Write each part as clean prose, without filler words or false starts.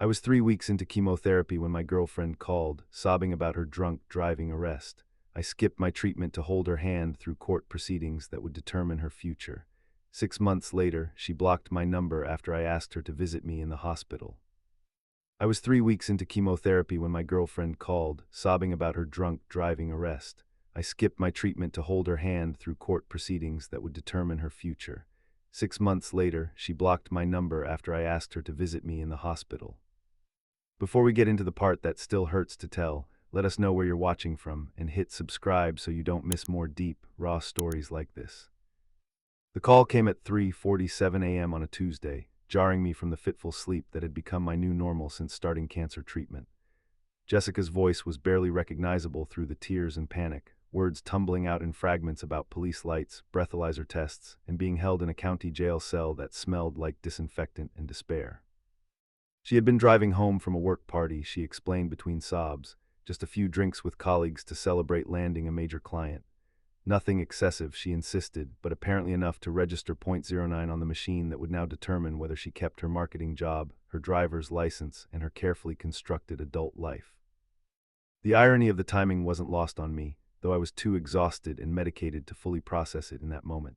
I was 3 weeks into chemotherapy when my girlfriend called, sobbing about her drunk driving arrest. I skipped my treatment to hold her hand through court proceedings that would determine her future. 6 months later, she blocked my number after I asked her to visit me in the hospital. I was 3 weeks into chemotherapy when my girlfriend called, sobbing about her drunk driving arrest. I skipped my treatment to hold her hand through court proceedings that would determine her future. 6 months later, she blocked my number after I asked her to visit me in the hospital. Before we get into the part that still hurts to tell, let us know where you're watching from and hit subscribe so you don't miss more deep, raw stories like this. The call came at 3:47 a.m. on a Tuesday, jarring me from the fitful sleep that had become my new normal since starting cancer treatment. Jessica's voice was barely recognizable through the tears and panic, words tumbling out in fragments about police lights, breathalyzer tests, and being held in a county jail cell that smelled like disinfectant and despair. She had been driving home from a work party, she explained between sobs, just a few drinks with colleagues to celebrate landing a major client. Nothing excessive, she insisted, but apparently enough to register .09 on the machine that would now determine whether she kept her marketing job, her driver's license, and her carefully constructed adult life. The irony of the timing wasn't lost on me, though I was too exhausted and medicated to fully process it in that moment.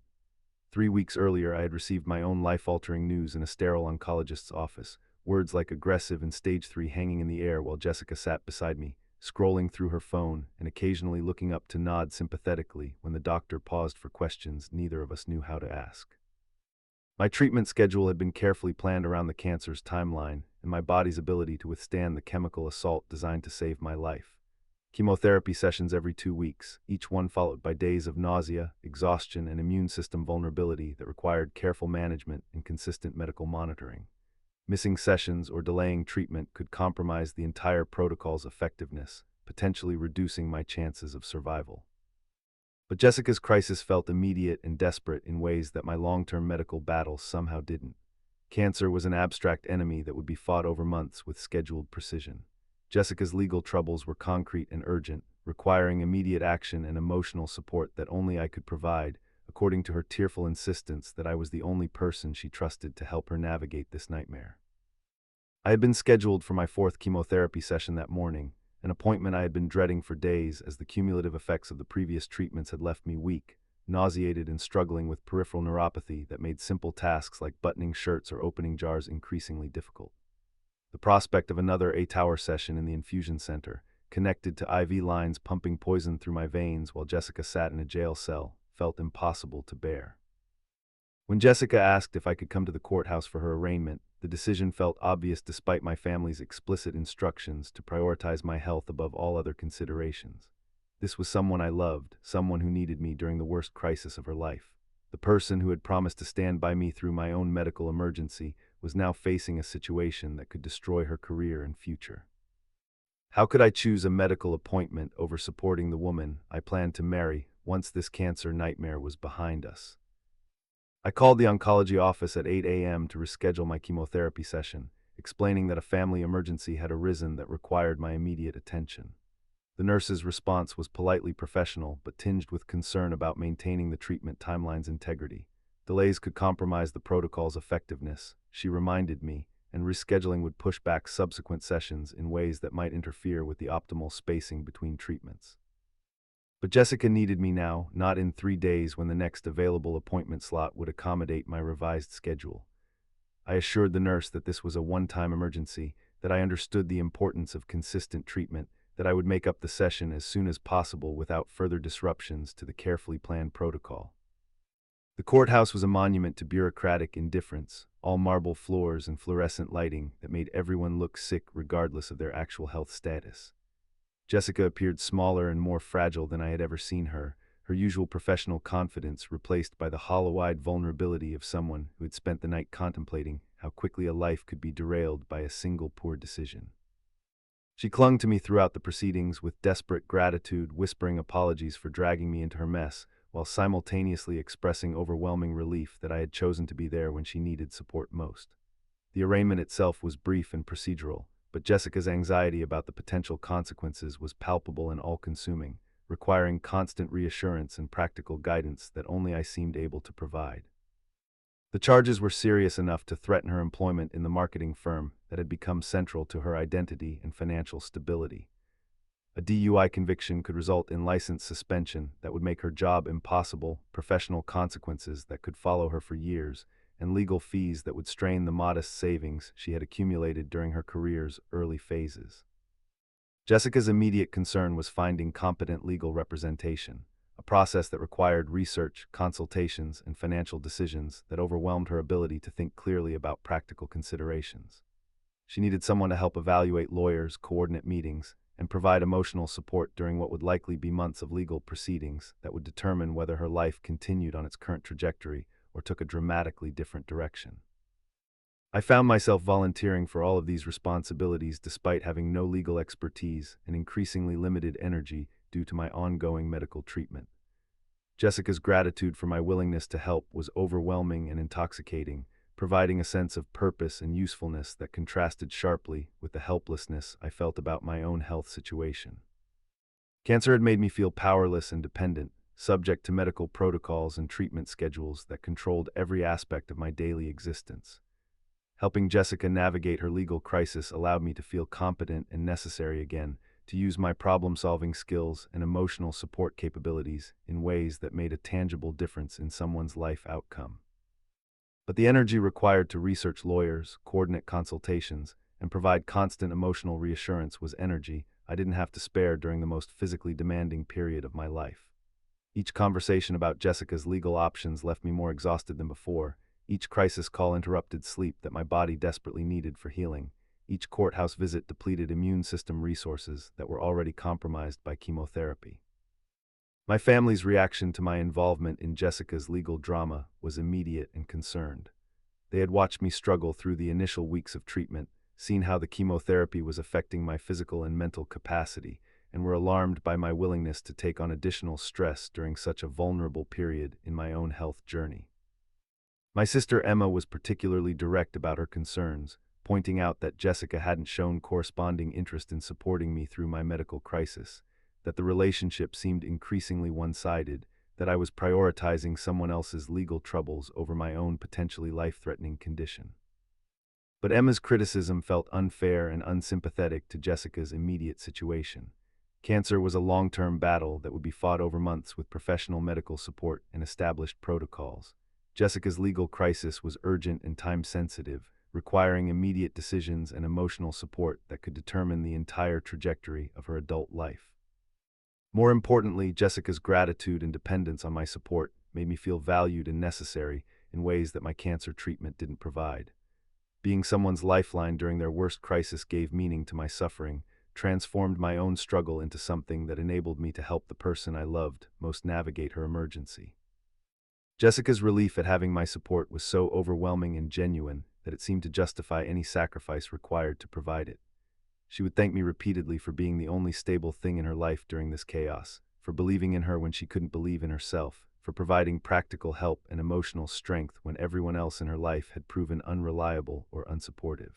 3 weeks earlier, I had received my own life-altering news in a sterile oncologist's office, words like aggressive and stage 3 hanging in the air while Jessica sat beside me, scrolling through her phone and occasionally looking up to nod sympathetically when the doctor paused for questions neither of us knew how to ask. My treatment schedule had been carefully planned around the cancer's timeline and my body's ability to withstand the chemical assault designed to save my life. Chemotherapy sessions every 2 weeks, each one followed by days of nausea, exhaustion, and immune system vulnerability that required careful management and consistent medical monitoring. Missing sessions or delaying treatment could compromise the entire protocol's effectiveness, potentially reducing my chances of survival. But Jessica's crisis felt immediate and desperate in ways that my long-term medical battle somehow didn't. Cancer was an abstract enemy that would be fought over months with scheduled precision. Jessica's legal troubles were concrete and urgent, requiring immediate action and emotional support that only I could provide, according to her tearful insistence that I was the only person she trusted to help her navigate this nightmare. I had been scheduled for my 4th chemotherapy session that morning, an appointment I had been dreading for days as the cumulative effects of the previous treatments had left me weak, nauseated, and struggling with peripheral neuropathy that made simple tasks like buttoning shirts or opening jars increasingly difficult. The prospect of another 8-hour session in the infusion center, connected to IV lines pumping poison through my veins while Jessica sat in a jail cell, felt impossible to bear. When Jessica asked if I could come to the courthouse for her arraignment, the decision felt obvious despite my family's explicit instructions to prioritize my health above all other considerations. This was someone I loved, someone who needed me during the worst crisis of her life. The person who had promised to stand by me through my own medical emergency was now facing a situation that could destroy her career and future. How could I choose a medical appointment over supporting the woman I planned to marry once this cancer nightmare was behind us? I called the oncology office at 8 a.m. to reschedule my chemotherapy session, explaining that a family emergency had arisen that required my immediate attention. The nurse's response was politely professional, but tinged with concern about maintaining the treatment timeline's integrity. Delays could compromise the protocol's effectiveness, she reminded me, and rescheduling would push back subsequent sessions in ways that might interfere with the optimal spacing between treatments. But Jessica needed me now, not in 3 days when the next available appointment slot would accommodate my revised schedule. I assured the nurse that this was a one-time emergency, that I understood the importance of consistent treatment, that I would make up the session as soon as possible without further disruptions to the carefully planned protocol. The courthouse was a monument to bureaucratic indifference, all marble floors and fluorescent lighting that made everyone look sick regardless of their actual health status. Jessica appeared smaller and more fragile than I had ever seen her, her usual professional confidence replaced by the hollow-eyed vulnerability of someone who had spent the night contemplating how quickly a life could be derailed by a single poor decision. She clung to me throughout the proceedings with desperate gratitude, whispering apologies for dragging me into her mess, while simultaneously expressing overwhelming relief that I had chosen to be there when she needed support most. The arraignment itself was brief and procedural, but Jessica's anxiety about the potential consequences was palpable and all-consuming, requiring constant reassurance and practical guidance that only I seemed able to provide. The charges were serious enough to threaten her employment in the marketing firm that had become central to her identity and financial stability. A DUI conviction could result in license suspension that would make her job impossible, professional consequences that could follow her for years, and legal fees that would strain the modest savings she had accumulated during her career's early phases. Jessica's immediate concern was finding competent legal representation, a process that required research, consultations, and financial decisions that overwhelmed her ability to think clearly about practical considerations. She needed someone to help evaluate lawyers, coordinate meetings, and provide emotional support during what would likely be months of legal proceedings that would determine whether her life continued on its current trajectory or took a dramatically different direction. I found myself volunteering for all of these responsibilities despite having no legal expertise and increasingly limited energy due to my ongoing medical treatment. Jessica's gratitude for my willingness to help was overwhelming and intoxicating, providing a sense of purpose and usefulness that contrasted sharply with the helplessness I felt about my own health situation. Cancer had made me feel powerless and dependent, subject to medical protocols and treatment schedules that controlled every aspect of my daily existence. Helping Jessica navigate her legal crisis allowed me to feel competent and necessary again, to use my problem-solving skills and emotional support capabilities in ways that made a tangible difference in someone's life outcome. But the energy required to research lawyers, coordinate consultations, and provide constant emotional reassurance was energy I didn't have to spare during the most physically demanding period of my life. Each conversation about Jessica's legal options left me more exhausted than before. Each crisis call interrupted sleep that my body desperately needed for healing. Each courthouse visit depleted immune system resources that were already compromised by chemotherapy. My family's reaction to my involvement in Jessica's legal drama was immediate and concerned. They had watched me struggle through the initial weeks of treatment, seen how the chemotherapy was affecting my physical and mental capacity, and were alarmed by my willingness to take on additional stress during such a vulnerable period in my own health journey. My sister Emma was particularly direct about her concerns, pointing out that Jessica hadn't shown corresponding interest in supporting me through my medical crisis, that the relationship seemed increasingly one-sided, that I was prioritizing someone else's legal troubles over my own potentially life-threatening condition. But Emma's criticism felt unfair and unsympathetic to Jessica's immediate situation. Cancer was a long-term battle that would be fought over months with professional medical support and established protocols. Jessica's legal crisis was urgent and time-sensitive, requiring immediate decisions and emotional support that could determine the entire trajectory of her adult life. More importantly, Jessica's gratitude and dependence on my support made me feel valued and necessary in ways that my cancer treatment didn't provide. Being someone's lifeline during their worst crisis gave meaning to my suffering, transformed my own struggle into something that enabled me to help the person I loved most navigate her emergency. Jessica's relief at having my support was so overwhelming and genuine that it seemed to justify any sacrifice required to provide it. She would thank me repeatedly for being the only stable thing in her life during this chaos, for believing in her when she couldn't believe in herself, for providing practical help and emotional strength when everyone else in her life had proven unreliable or unsupportive.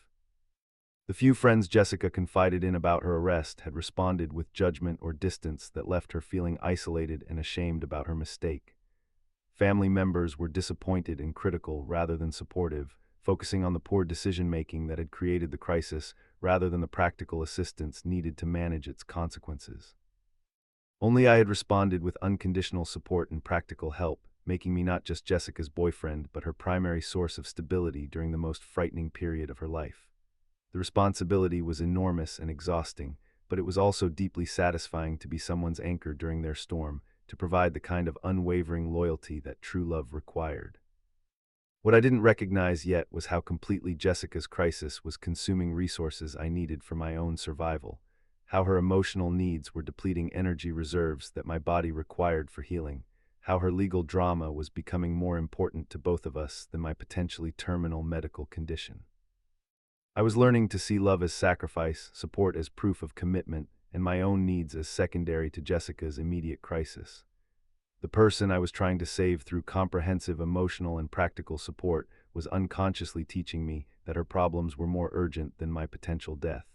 The few friends Jessica confided in about her arrest had responded with judgment or distance that left her feeling isolated and ashamed about her mistake. Family members were disappointed and critical rather than supportive, focusing on the poor decision-making that had created the crisis rather than the practical assistance needed to manage its consequences. Only I had responded with unconditional support and practical help, making me not just Jessica's boyfriend but her primary source of stability during the most frightening period of her life. The responsibility was enormous and exhausting, but it was also deeply satisfying to be someone's anchor during their storm, to provide the kind of unwavering loyalty that true love required. What I didn't recognize yet was how completely Jessica's crisis was consuming resources I needed for my own survival, how her emotional needs were depleting energy reserves that my body required for healing, how her legal drama was becoming more important to both of us than my potentially terminal medical condition. I was learning to see love as sacrifice, support as proof of commitment, and my own needs as secondary to Jessica's immediate crisis. The person I was trying to save through comprehensive emotional and practical support was unconsciously teaching me that her problems were more urgent than my potential death.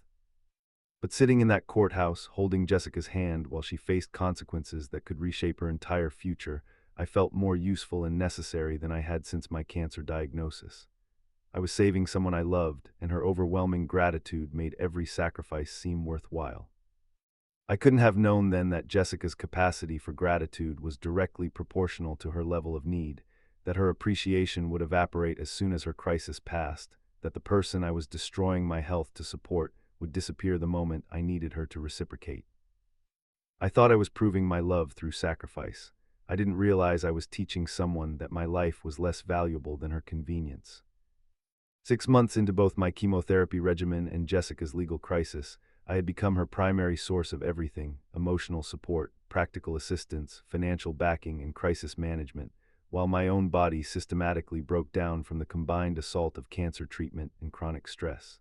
But sitting in that courthouse, holding Jessica's hand while she faced consequences that could reshape her entire future, I felt more useful and necessary than I had since my cancer diagnosis. I was saving someone I loved, and her overwhelming gratitude made every sacrifice seem worthwhile. I couldn't have known then that Jessica's capacity for gratitude was directly proportional to her level of need, that her appreciation would evaporate as soon as her crisis passed, that the person I was destroying my health to support would disappear the moment I needed her to reciprocate. I thought I was proving my love through sacrifice. I didn't realize I was teaching someone that my life was less valuable than her convenience. 6 months into both my chemotherapy regimen and Jessica's legal crisis, I had become her primary source of everything: emotional support, practical assistance, financial backing, and crisis management, while my own body systematically broke down from the combined assault of cancer treatment and chronic stress.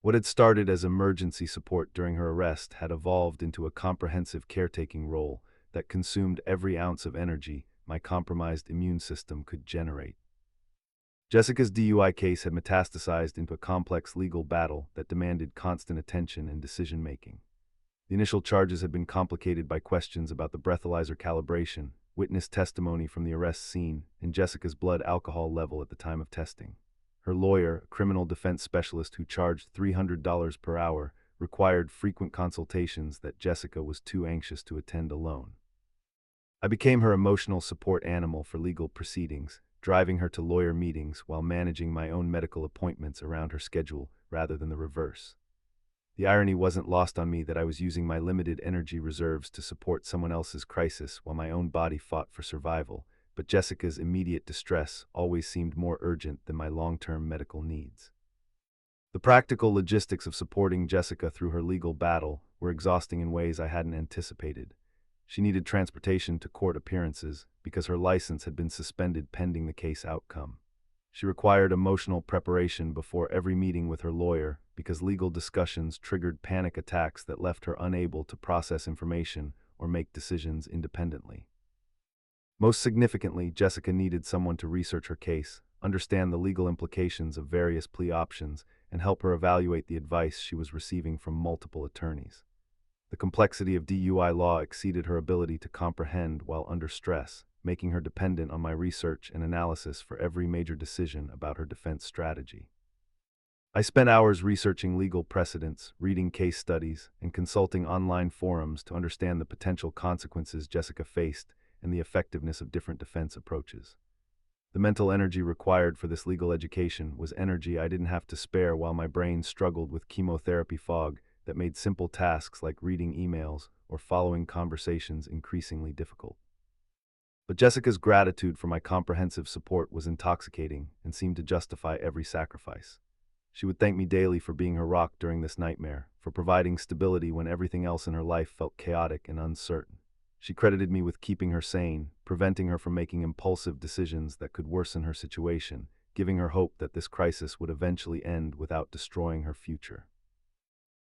What had started as emergency support during her arrest had evolved into a comprehensive caretaking role that consumed every ounce of energy my compromised immune system could generate. Jessica's DUI case had metastasized into a complex legal battle that demanded constant attention and decision-making. The initial charges had been complicated by questions about the breathalyzer calibration, witness testimony from the arrest scene, and Jessica's blood alcohol level at the time of testing. Her lawyer, a criminal defense specialist who charged $300 per hour, required frequent consultations that Jessica was too anxious to attend alone. I became her emotional support animal for legal proceedings, driving her to lawyer meetings while managing my own medical appointments around her schedule rather than the reverse. The irony wasn't lost on me that I was using my limited energy reserves to support someone else's crisis while my own body fought for survival, but Jessica's immediate distress always seemed more urgent than my long-term medical needs. The practical logistics of supporting Jessica through her legal battle were exhausting in ways I hadn't anticipated. She needed transportation to court appearances because her license had been suspended pending the case outcome. She required emotional preparation before every meeting with her lawyer because legal discussions triggered panic attacks that left her unable to process information or make decisions independently. Most significantly, Jessica needed someone to research her case, understand the legal implications of various plea options, and help her evaluate the advice she was receiving from multiple attorneys. The complexity of DUI law exceeded her ability to comprehend while under stress, making her dependent on my research and analysis for every major decision about her defense strategy. I spent hours researching legal precedents, reading case studies, and consulting online forums to understand the potential consequences Jessica faced and the effectiveness of different defense approaches. The mental energy required for this legal education was energy I didn't have to spare while my brain struggled with chemotherapy fog that made simple tasks like reading emails or following conversations increasingly difficult. But Jessica's gratitude for my comprehensive support was intoxicating and seemed to justify every sacrifice. She would thank me daily for being her rock during this nightmare, for providing stability when everything else in her life felt chaotic and uncertain. She credited me with keeping her sane, preventing her from making impulsive decisions that could worsen her situation, giving her hope that this crisis would eventually end without destroying her future.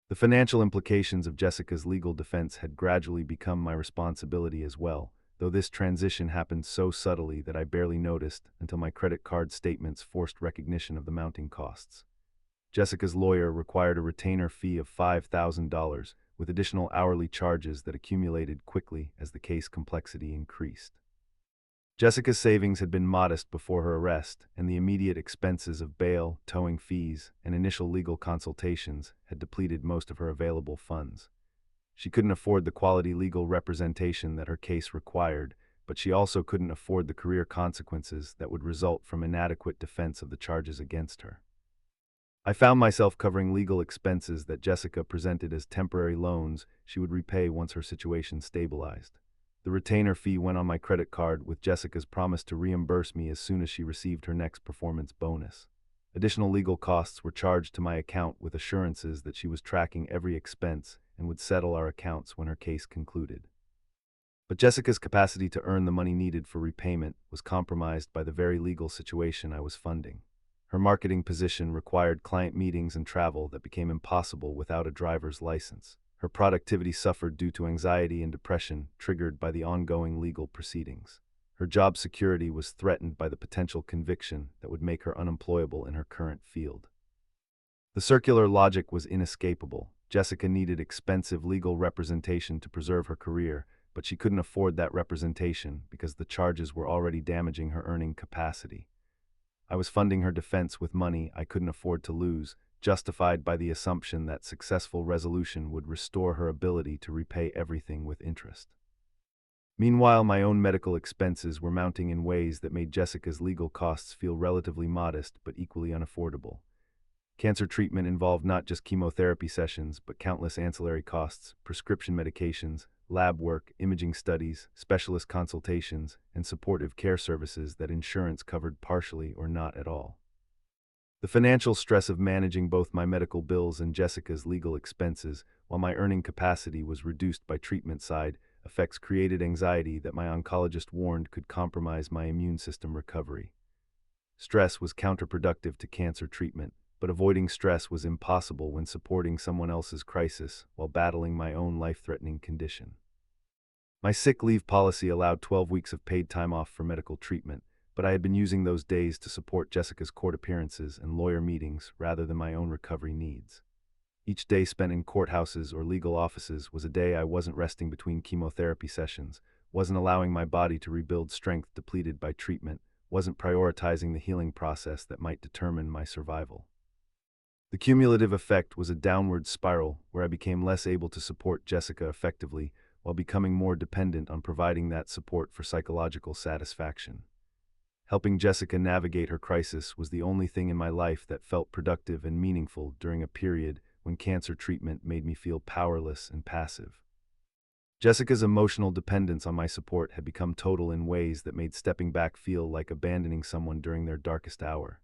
The financial implications of Jessica's legal defense had gradually become my responsibility as well, though this transition happened so subtly that I barely noticed until my credit card statements forced recognition of the mounting costs. Jessica's lawyer required a retainer fee of $5,000, with additional hourly charges that accumulated quickly as the case complexity increased. Jessica's savings had been modest before her arrest, and the immediate expenses of bail, towing fees, and initial legal consultations had depleted most of her available funds. She couldn't afford the quality legal representation that her case required, but she also couldn't afford the career consequences that would result from inadequate defense of the charges against her. I found myself covering legal expenses that Jessica presented as temporary loans she would repay once her situation stabilized. The retainer fee went on my credit card with Jessica's promise to reimburse me as soon as she received her next performance bonus. Additional legal costs were charged to my account with assurances that she was tracking every expense and would settle our accounts when her case concluded. But Jessica's capacity to earn the money needed for repayment was compromised by the very legal situation I was funding. Her marketing position required client meetings and travel that became impossible without a driver's license. Her productivity suffered due to anxiety and depression triggered by the ongoing legal proceedings. Her job security was threatened by the potential conviction that would make her unemployable in her current field. The circular logic was inescapable. Jessica needed expensive legal representation to preserve her career, but she couldn't afford that representation because the charges were already damaging her earning capacity. I was funding her defense with money I couldn't afford to lose, justified by the assumption that successful resolution would restore her ability to repay everything with interest. Meanwhile, my own medical expenses were mounting in ways that made Jessica's legal costs feel relatively modest but equally unaffordable. Cancer treatment involved not just chemotherapy sessions, but countless ancillary costs, prescription medications, lab work, imaging studies, specialist consultations, and supportive care services that insurance covered partially or not at all. The financial stress of managing both my medical bills and Jessica's legal expenses, while my earning capacity was reduced by treatment side effects, created anxiety that my oncologist warned could compromise my immune system recovery. Stress was counterproductive to cancer treatment, but avoiding stress was impossible when supporting someone else's crisis while battling my own life-threatening condition. My sick leave policy allowed 12 weeks of paid time off for medical treatment, but I had been using those days to support Jessica's court appearances and lawyer meetings rather than my own recovery needs. Each day spent in courthouses or legal offices was a day I wasn't resting between chemotherapy sessions, wasn't allowing my body to rebuild strength depleted by treatment, wasn't prioritizing the healing process that might determine my survival. The cumulative effect was a downward spiral where I became less able to support Jessica effectively while becoming more dependent on providing that support for psychological satisfaction. Helping Jessica navigate her crisis was the only thing in my life that felt productive and meaningful during a period when cancer treatment made me feel powerless and passive. Jessica's emotional dependence on my support had become total in ways that made stepping back feel like abandoning someone during their darkest hour.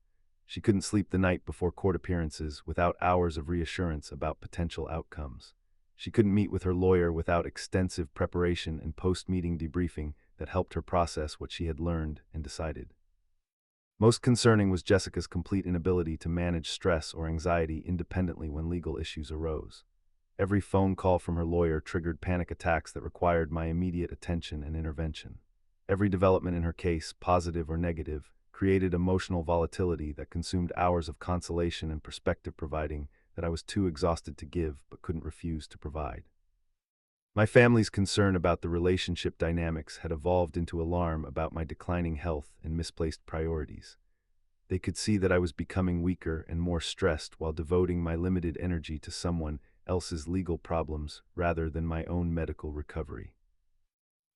She couldn't sleep the night before court appearances without hours of reassurance about potential outcomes. She couldn't meet with her lawyer without extensive preparation and post-meeting debriefing that helped her process what she had learned and decided. Most concerning was Jessica's complete inability to manage stress or anxiety independently when legal issues arose. Every phone call from her lawyer triggered panic attacks that required my immediate attention and intervention. Every development in her case, positive or negative, created emotional volatility that consumed hours of consolation and perspective providing that I was too exhausted to give but couldn't refuse to provide. My family's concern about the relationship dynamics had evolved into alarm about my declining health and misplaced priorities. They could see that I was becoming weaker and more stressed while devoting my limited energy to someone else's legal problems rather than my own medical recovery.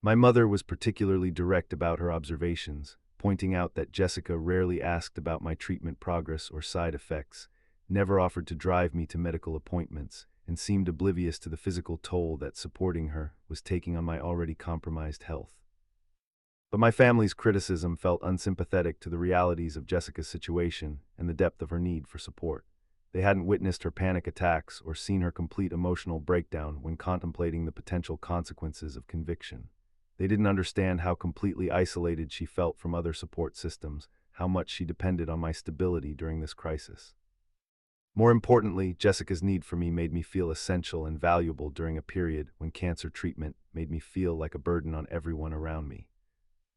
My mother was particularly direct about her observations, pointing out that Jessica rarely asked about my treatment progress or side effects, never offered to drive me to medical appointments, and seemed oblivious to the physical toll that supporting her was taking on my already compromised health. But my family's criticism felt unsympathetic to the realities of Jessica's situation and the depth of her need for support. They hadn't witnessed her panic attacks or seen her complete emotional breakdown when contemplating the potential consequences of conviction. They didn't understand how completely isolated she felt from other support systems, how much she depended on my stability during this crisis. More importantly, Jessica's need for me made me feel essential and valuable during a period when cancer treatment made me feel like a burden on everyone around me.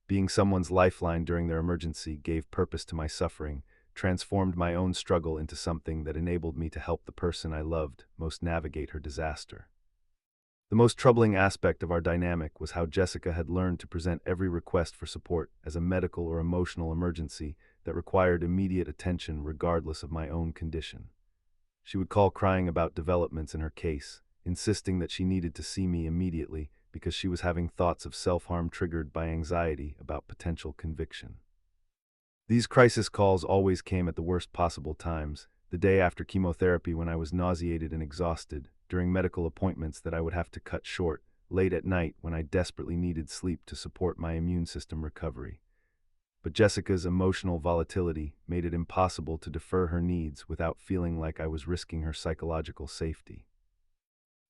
Being someone's lifeline during their emergency gave purpose to my suffering, transformed my own struggle into something that enabled me to help the person I loved most navigate her disaster. The most troubling aspect of our dynamic was how Jessica had learned to present every request for support as a medical or emotional emergency that required immediate attention regardless of my own condition. She would call crying about developments in her case, insisting that she needed to see me immediately because she was having thoughts of self-harm triggered by anxiety about potential conviction. These crisis calls always came at the worst possible times, the day after chemotherapy when I was nauseated and exhausted, during medical appointments that I would have to cut short, late at night when I desperately needed sleep to support my immune system recovery. But Jessica's emotional volatility made it impossible to defer her needs without feeling like I was risking her psychological safety.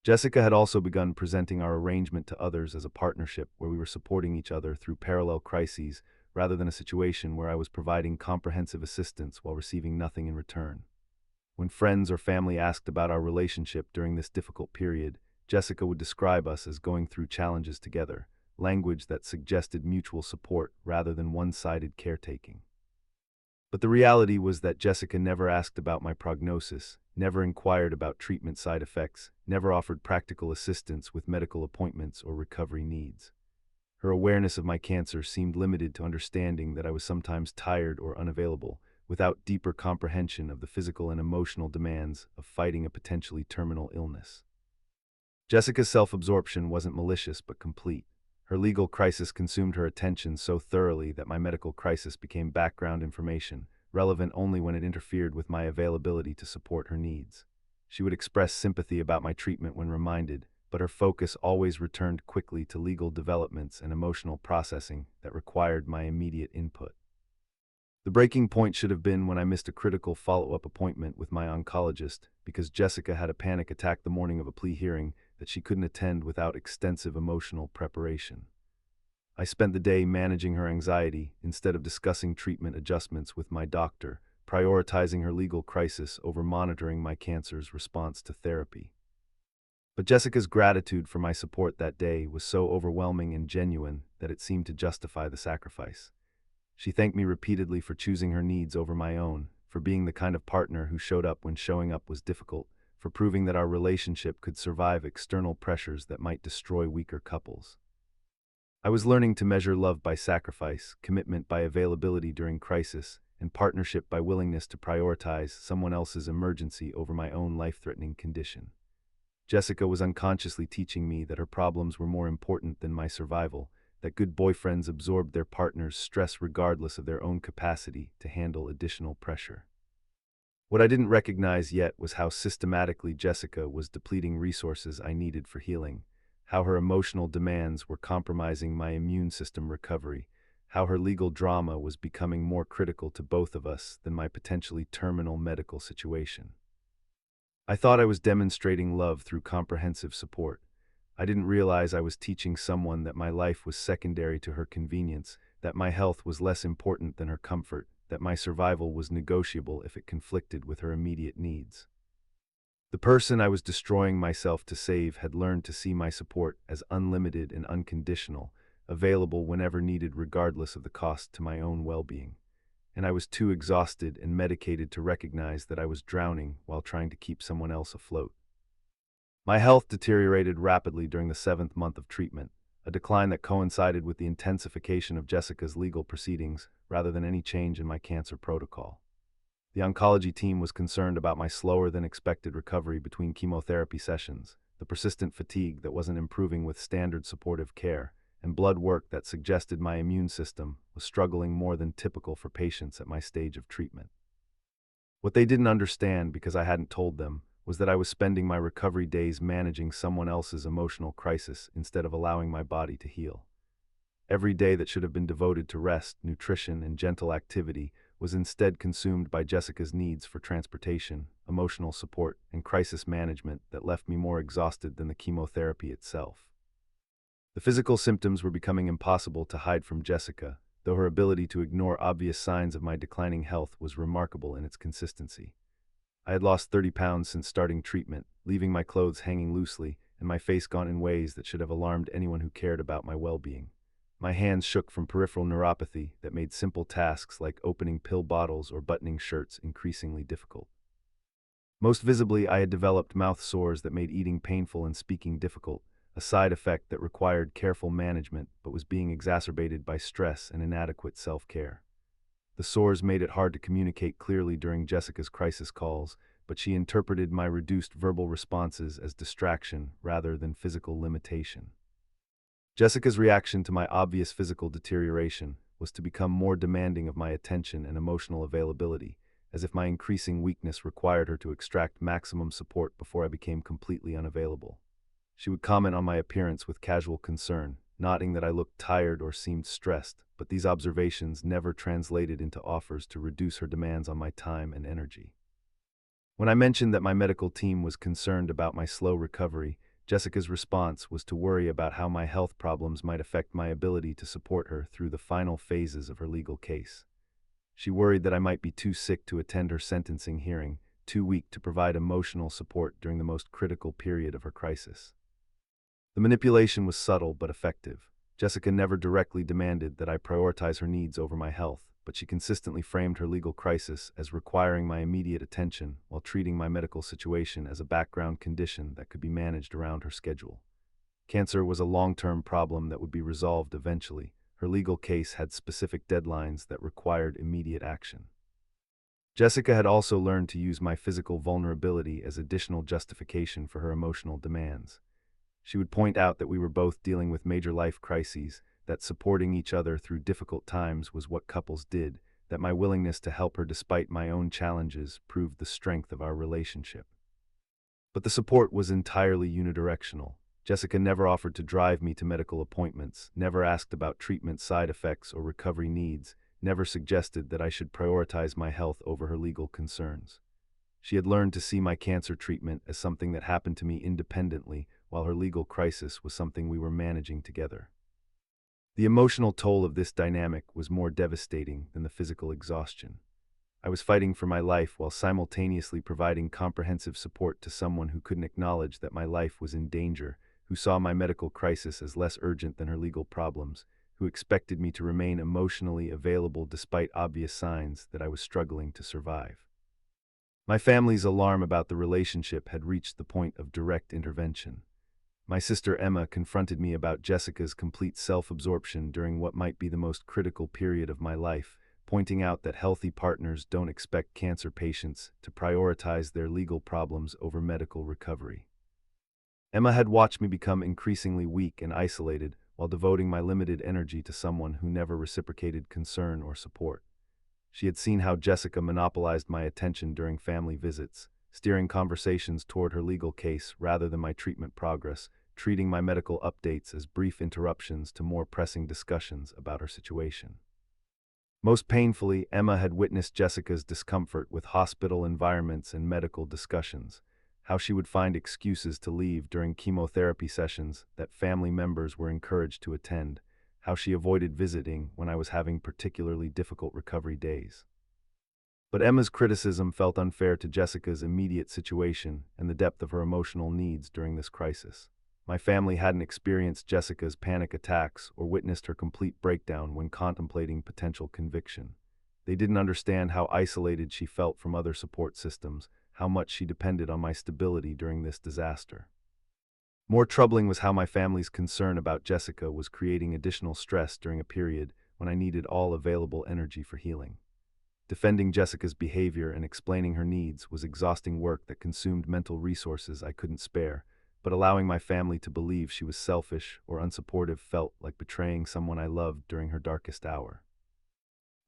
Jessica had also begun presenting our arrangement to others as a partnership where we were supporting each other through parallel crises rather than a situation where I was providing comprehensive assistance while receiving nothing in return. When friends or family asked about our relationship during this difficult period, Jessica would describe us as going through challenges together, language that suggested mutual support rather than one-sided caretaking. But the reality was that Jessica never asked about my prognosis, never inquired about treatment side effects, never offered practical assistance with medical appointments or recovery needs. Her awareness of my cancer seemed limited to understanding that I was sometimes tired or unavailable, without deeper comprehension of the physical and emotional demands of fighting a potentially terminal illness. Jessica's self-absorption wasn't malicious but complete. Her legal crisis consumed her attention so thoroughly that my medical crisis became background information, relevant only when it interfered with my availability to support her needs. She would express sympathy about my treatment when reminded, but her focus always returned quickly to legal developments and emotional processing that required my immediate input. The breaking point should have been when I missed a critical follow-up appointment with my oncologist because Jessica had a panic attack the morning of a plea hearing that she couldn't attend without extensive emotional preparation. I spent the day managing her anxiety instead of discussing treatment adjustments with my doctor, prioritizing her legal crisis over monitoring my cancer's response to therapy. But Jessica's gratitude for my support that day was so overwhelming and genuine that it seemed to justify the sacrifice. She thanked me repeatedly for choosing her needs over my own, for being the kind of partner who showed up when showing up was difficult, for proving that our relationship could survive external pressures that might destroy weaker couples. I was learning to measure love by sacrifice, commitment by availability during crisis, and partnership by willingness to prioritize someone else's emergency over my own life-threatening condition. Jessica was unconsciously teaching me that her problems were more important than my survival, that good boyfriends absorbed their partner's stress regardless of their own capacity to handle additional pressure. What I didn't recognize yet was how systematically Jessica was depleting resources I needed for healing, how her emotional demands were compromising my immune system recovery, how her legal drama was becoming more critical to both of us than my potentially terminal medical situation. I thought I was demonstrating love through comprehensive support. I didn't realize I was teaching someone that my life was secondary to her convenience, that my health was less important than her comfort, that my survival was negotiable if it conflicted with her immediate needs. The person I was destroying myself to save had learned to see my support as unlimited and unconditional, available whenever needed regardless of the cost to my own well-being. And I was too exhausted and medicated to recognize that I was drowning while trying to keep someone else afloat. My health deteriorated rapidly during the 7th month of treatment, a decline that coincided with the intensification of Jessica's legal proceedings rather than any change in my cancer protocol. The oncology team was concerned about my slower than expected recovery between chemotherapy sessions, the persistent fatigue that wasn't improving with standard supportive care, and blood work that suggested my immune system was struggling more than typical for patients at my stage of treatment. What they didn't understand, because I hadn't told them, was that I was spending my recovery days managing someone else's emotional crisis instead of allowing my body to heal. Every day that should have been devoted to rest, nutrition, and gentle activity was instead consumed by Jessica's needs for transportation, emotional support, and crisis management that left me more exhausted than the chemotherapy itself. The physical symptoms were becoming impossible to hide from Jessica, though her ability to ignore obvious signs of my declining health was remarkable in its consistency. I had lost 30 pounds since starting treatment, leaving my clothes hanging loosely and my face gaunt in ways that should have alarmed anyone who cared about my well-being. My hands shook from peripheral neuropathy that made simple tasks like opening pill bottles or buttoning shirts increasingly difficult. Most visibly, I had developed mouth sores that made eating painful and speaking difficult, a side effect that required careful management but was being exacerbated by stress and inadequate self-care. The sores made it hard to communicate clearly during Jessica's crisis calls, but she interpreted my reduced verbal responses as distraction rather than physical limitation. Jessica's reaction to my obvious physical deterioration was to become more demanding of my attention and emotional availability, as if my increasing weakness required her to extract maximum support before I became completely unavailable. She would comment on my appearance with casual concern, noting that I looked tired or seemed stressed, but these observations never translated into offers to reduce her demands on my time and energy. When I mentioned that my medical team was concerned about my slow recovery, Jessica's response was to worry about how my health problems might affect my ability to support her through the final phases of her legal case. She worried that I might be too sick to attend her sentencing hearing, too weak to provide emotional support during the most critical period of her crisis. The manipulation was subtle but effective. Jessica never directly demanded that I prioritize her needs over my health, but she consistently framed her legal crisis as requiring my immediate attention while treating my medical situation as a background condition that could be managed around her schedule. Cancer was a long-term problem that would be resolved eventually. Her legal case had specific deadlines that required immediate action. Jessica had also learned to use my physical vulnerability as additional justification for her emotional demands. She would point out that we were both dealing with major life crises, that supporting each other through difficult times was what couples did, that my willingness to help her despite my own challenges proved the strength of our relationship. But the support was entirely unidirectional. Jessica never offered to drive me to medical appointments, never asked about treatment side effects or recovery needs, never suggested that I should prioritize my health over her legal concerns. She had learned to see my cancer treatment as something that happened to me independently, while her legal crisis was something we were managing together. The emotional toll of this dynamic was more devastating than the physical exhaustion. I was fighting for my life while simultaneously providing comprehensive support to someone who couldn't acknowledge that my life was in danger, who saw my medical crisis as less urgent than her legal problems, who expected me to remain emotionally available despite obvious signs that I was struggling to survive. My family's alarm about the relationship had reached the point of direct intervention. My sister Emma confronted me about Jessica's complete self-absorption during what might be the most critical period of my life, pointing out that healthy partners don't expect cancer patients to prioritize their legal problems over medical recovery. Emma had watched me become increasingly weak and isolated while devoting my limited energy to someone who never reciprocated concern or support. She had seen how Jessica monopolized my attention during family visits, steering conversations toward her legal case rather than my treatment progress, treating my medical updates as brief interruptions to more pressing discussions about her situation. Most painfully, Emma had witnessed Jessica's discomfort with hospital environments and medical discussions, how she would find excuses to leave during chemotherapy sessions that family members were encouraged to attend, how she avoided visiting when I was having particularly difficult recovery days. But Emma's criticism felt unfair to Jessica's immediate situation and the depth of her emotional needs during this crisis. My family hadn't experienced Jessica's panic attacks or witnessed her complete breakdown when contemplating potential conviction. They didn't understand how isolated she felt from other support systems, how much she depended on my stability during this disaster. More troubling was how my family's concern about Jessica was creating additional stress during a period when I needed all available energy for healing. Defending Jessica's behavior and explaining her needs was exhausting work that consumed mental resources I couldn't spare, but allowing my family to believe she was selfish or unsupportive felt like betraying someone I loved during her darkest hour.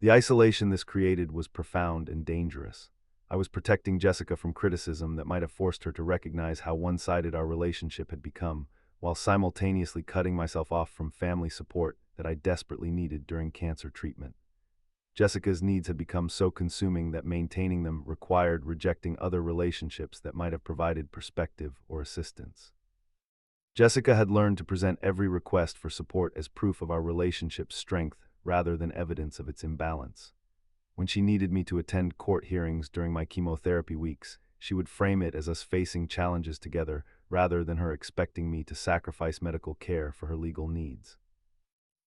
The isolation this created was profound and dangerous. I was protecting Jessica from criticism that might have forced her to recognize how one-sided our relationship had become, while simultaneously cutting myself off from family support that I desperately needed during cancer treatment. Jessica's needs had become so consuming that maintaining them required rejecting other relationships that might have provided perspective or assistance. Jessica had learned to present every request for support as proof of our relationship's strength rather than evidence of its imbalance. When she needed me to attend court hearings during my chemotherapy weeks, she would frame it as us facing challenges together rather than her expecting me to sacrifice medical care for her legal needs.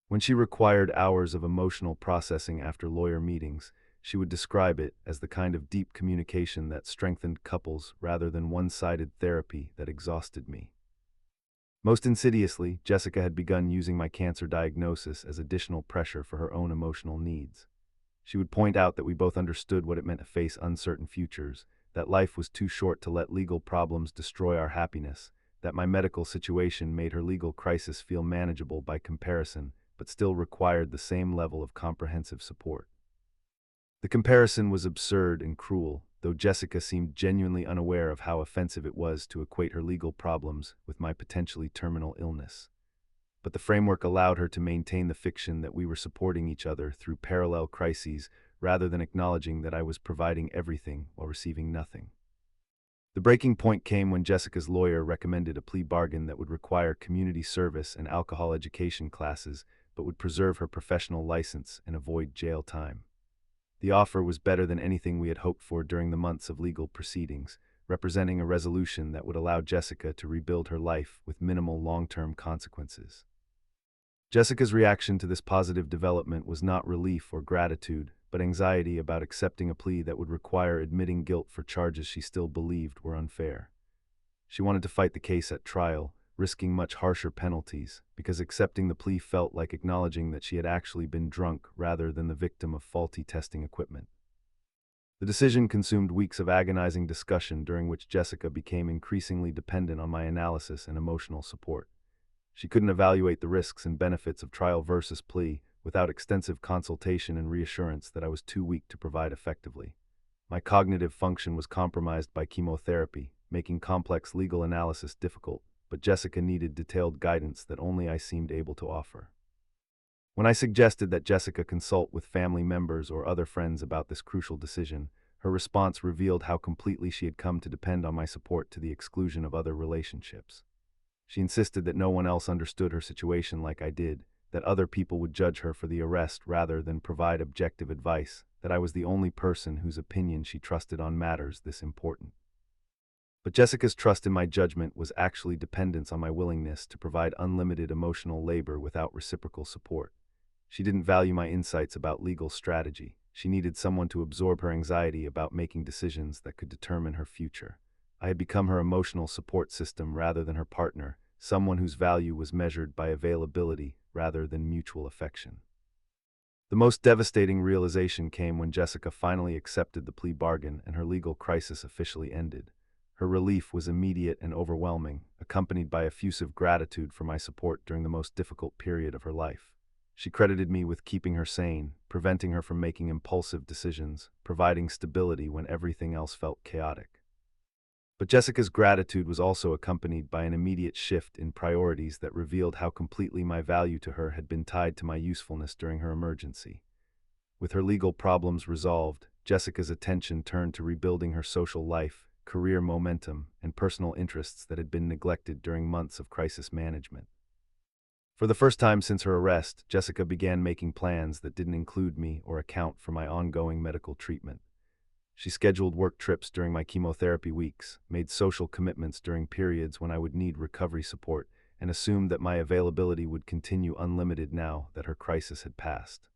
When she required hours of emotional processing after lawyer meetings, she would describe it as the kind of deep communication that strengthened couples rather than one-sided therapy that exhausted me. Most insidiously, Jessica had begun using my cancer diagnosis as additional pressure for her own emotional needs. She would point out that we both understood what it meant to face uncertain futures, that life was too short to let legal problems destroy our happiness, that my medical situation made her legal crisis feel manageable by comparison, but still required the same level of comprehensive support. The comparison was absurd and cruel, though Jessica seemed genuinely unaware of how offensive it was to equate her legal problems with my potentially terminal illness. But the framework allowed her to maintain the fiction that we were supporting each other through parallel crises rather than acknowledging that I was providing everything while receiving nothing. The breaking point came when Jessica's lawyer recommended a plea bargain that would require community service and alcohol education classes, but would preserve her professional license and avoid jail time. The offer was better than anything we had hoped for during the months of legal proceedings, representing a resolution that would allow Jessica to rebuild her life with minimal long-term consequences. Jessica's reaction to this positive development was not relief or gratitude, but anxiety about accepting a plea that would require admitting guilt for charges she still believed were unfair. She wanted to fight the case at trial, risking much harsher penalties, because accepting the plea felt like acknowledging that she had actually been drunk rather than the victim of faulty testing equipment. The decision consumed weeks of agonizing discussion during which Jessica became increasingly dependent on my analysis and emotional support. She couldn't evaluate the risks and benefits of trial versus plea without extensive consultation and reassurance that I was too weak to provide effectively. My cognitive function was compromised by chemotherapy, making complex legal analysis difficult, but Jessica needed detailed guidance that only I seemed able to offer. When I suggested that Jessica consult with family members or other friends about this crucial decision, her response revealed how completely she had come to depend on my support to the exclusion of other relationships. She insisted that no one else understood her situation like I did, that other people would judge her for the arrest rather than provide objective advice, that I was the only person whose opinion she trusted on matters this important. But Jessica's trust in my judgment was actually dependence on my willingness to provide unlimited emotional labor without reciprocal support. She didn't value my insights about legal strategy. She needed someone to absorb her anxiety about making decisions that could determine her future. I had become her emotional support system rather than her partner, someone whose value was measured by availability rather than mutual affection. The most devastating realization came when Jessica finally accepted the plea bargain and her legal crisis officially ended. Her relief was immediate and overwhelming, accompanied by effusive gratitude for my support during the most difficult period of her life. She credited me with keeping her sane, preventing her from making impulsive decisions, providing stability when everything else felt chaotic. But Jessica's gratitude was also accompanied by an immediate shift in priorities that revealed how completely my value to her had been tied to my usefulness during her emergency. With her legal problems resolved, Jessica's attention turned to rebuilding her social life, career momentum, and personal interests that had been neglected during months of crisis management. For the first time since her arrest, Jessica began making plans that didn't include me or account for my ongoing medical treatment. She scheduled work trips during my chemotherapy weeks, made social commitments during periods when I would need recovery support, and assumed that my availability would continue unlimited now that her crisis had passed.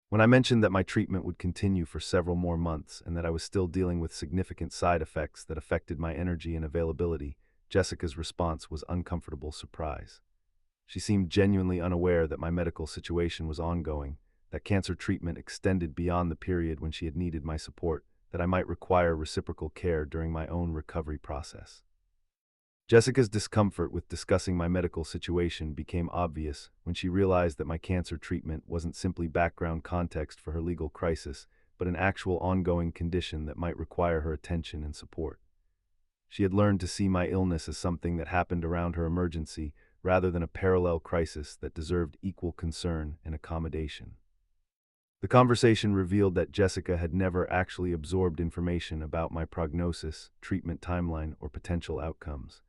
When I mentioned that my treatment would continue for several more months and that I was still dealing with significant side effects that affected my energy and availability, Jessica's response was uncomfortable surprise. She seemed genuinely unaware that my medical situation was ongoing, that cancer treatment extended beyond the period when she had needed my support, that I might require reciprocal care during my own recovery process. Jessica's discomfort with discussing my medical situation became obvious when she realized that my cancer treatment wasn't simply background context for her legal crisis, but an actual ongoing condition that might require her attention and support. She had learned to see my illness as something that happened around her emergency, rather than a parallel crisis that deserved equal concern and accommodation. The conversation revealed that Jessica had never actually absorbed information about my prognosis, treatment timeline, or potential outcomes.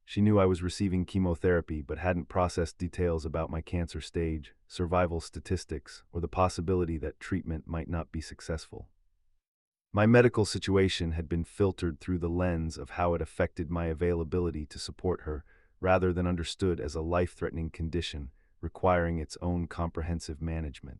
She knew I was receiving chemotherapy but hadn't processed details about my cancer stage, survival statistics, or the possibility that treatment might not be successful. My medical situation had been filtered through the lens of how it affected my availability to support her, rather than understood as a life-threatening condition requiring its own comprehensive management.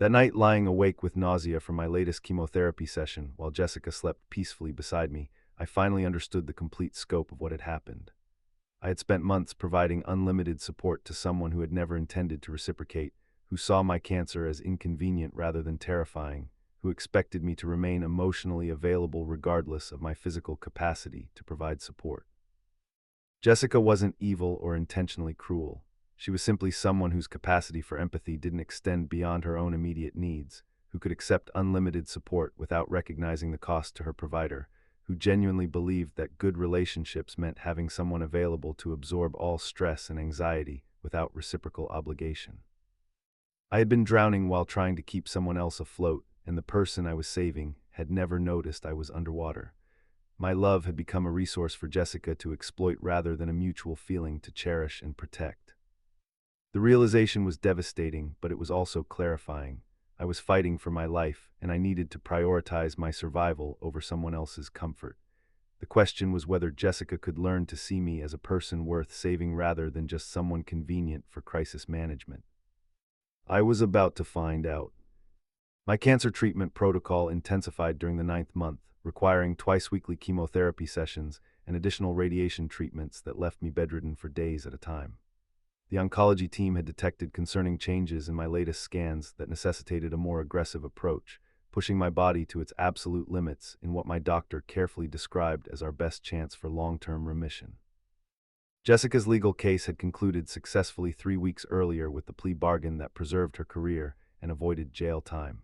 That night, lying awake with nausea from my latest chemotherapy session while Jessica slept peacefully beside me, I finally understood the complete scope of what had happened. I had spent months providing unlimited support to someone who had never intended to reciprocate, who saw my cancer as inconvenient rather than terrifying, who expected me to remain emotionally available regardless of my physical capacity to provide support. Jessica wasn't evil or intentionally cruel. She was simply someone whose capacity for empathy didn't extend beyond her own immediate needs, who could accept unlimited support without recognizing the cost to her provider, who genuinely believed that good relationships meant having someone available to absorb all stress and anxiety without reciprocal obligation. I had been drowning while trying to keep someone else afloat, and the person I was saving had never noticed I was underwater. My love had become a resource for Jessica to exploit rather than a mutual feeling to cherish and protect. The realization was devastating, but it was also clarifying. I was fighting for my life, and I needed to prioritize my survival over someone else's comfort. The question was whether Jessica could learn to see me as a person worth saving rather than just someone convenient for crisis management. I was about to find out. My cancer treatment protocol intensified during the ninth month, requiring twice-weekly chemotherapy sessions and additional radiation treatments that left me bedridden for days at a time. The oncology team had detected concerning changes in my latest scans that necessitated a more aggressive approach, pushing my body to its absolute limits in what my doctor carefully described as our best chance for long-term remission. Jessica's legal case had concluded successfully 3 weeks earlier with the plea bargain that preserved her career and avoided jail time.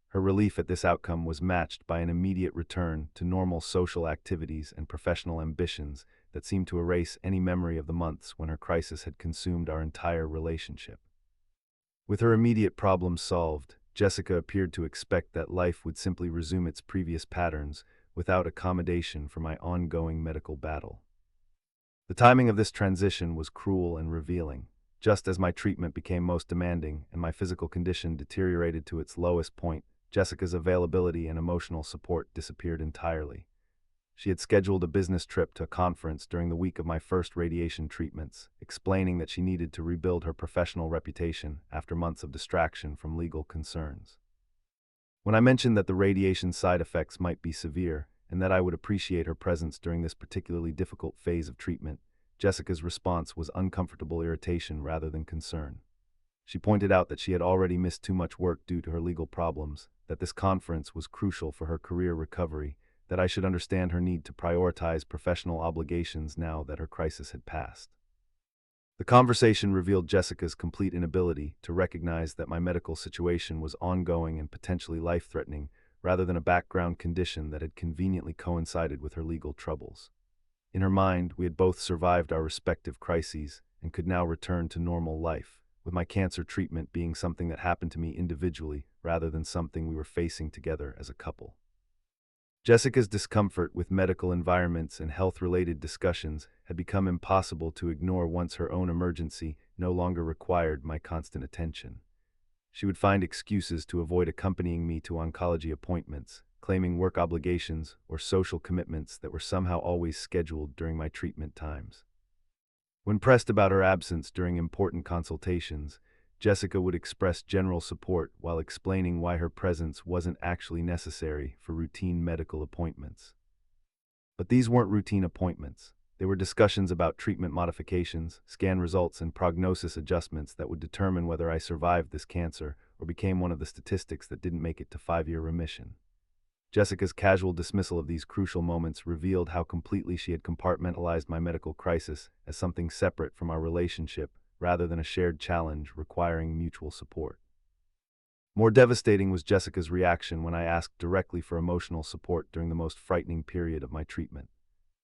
Her relief at this outcome was matched by an immediate return to normal social activities and professional ambitions that seemed to erase any memory of the months when her crisis had consumed our entire relationship. With her immediate problems solved, Jessica appeared to expect that life would simply resume its previous patterns without accommodation for my ongoing medical battle. The timing of this transition was cruel and revealing. Just as my treatment became most demanding and my physical condition deteriorated to its lowest point, Jessica's availability and emotional support disappeared entirely. She had scheduled a business trip to a conference during the week of my first radiation treatments, explaining that she needed to rebuild her professional reputation after months of distraction from legal concerns. When I mentioned that the radiation side effects might be severe and that I would appreciate her presence during this particularly difficult phase of treatment, Jessica's response was uncomfortable irritation rather than concern. She pointed out that she had already missed too much work due to her legal problems, that this conference was crucial for her career recovery, that I should understand her need to prioritize professional obligations now that her crisis had passed. The conversation revealed Jessica's complete inability to recognize that my medical situation was ongoing and potentially life-threatening, rather than a background condition that had conveniently coincided with her legal troubles. In her mind, we had both survived our respective crises and could now return to normal life, with my cancer treatment being something that happened to me individually rather than something we were facing together as a couple. Jessica's discomfort with medical environments and health-related discussions had become impossible to ignore once her own emergency no longer required my constant attention. She would find excuses to avoid accompanying me to oncology appointments, claiming work obligations or social commitments that were somehow always scheduled during my treatment times. When pressed about her absence during important consultations, Jessica would express general support while explaining why her presence wasn't actually necessary for routine medical appointments. But these weren't routine appointments. They were discussions about treatment modifications, scan results, and prognosis adjustments that would determine whether I survived this cancer or became one of the statistics that didn't make it to 5-year remission. Jessica's casual dismissal of these crucial moments revealed how completely she had compartmentalized my medical crisis as something separate from our relationship rather than a shared challenge requiring mutual support. More devastating was Jessica's reaction when I asked directly for emotional support during the most frightening period of my treatment.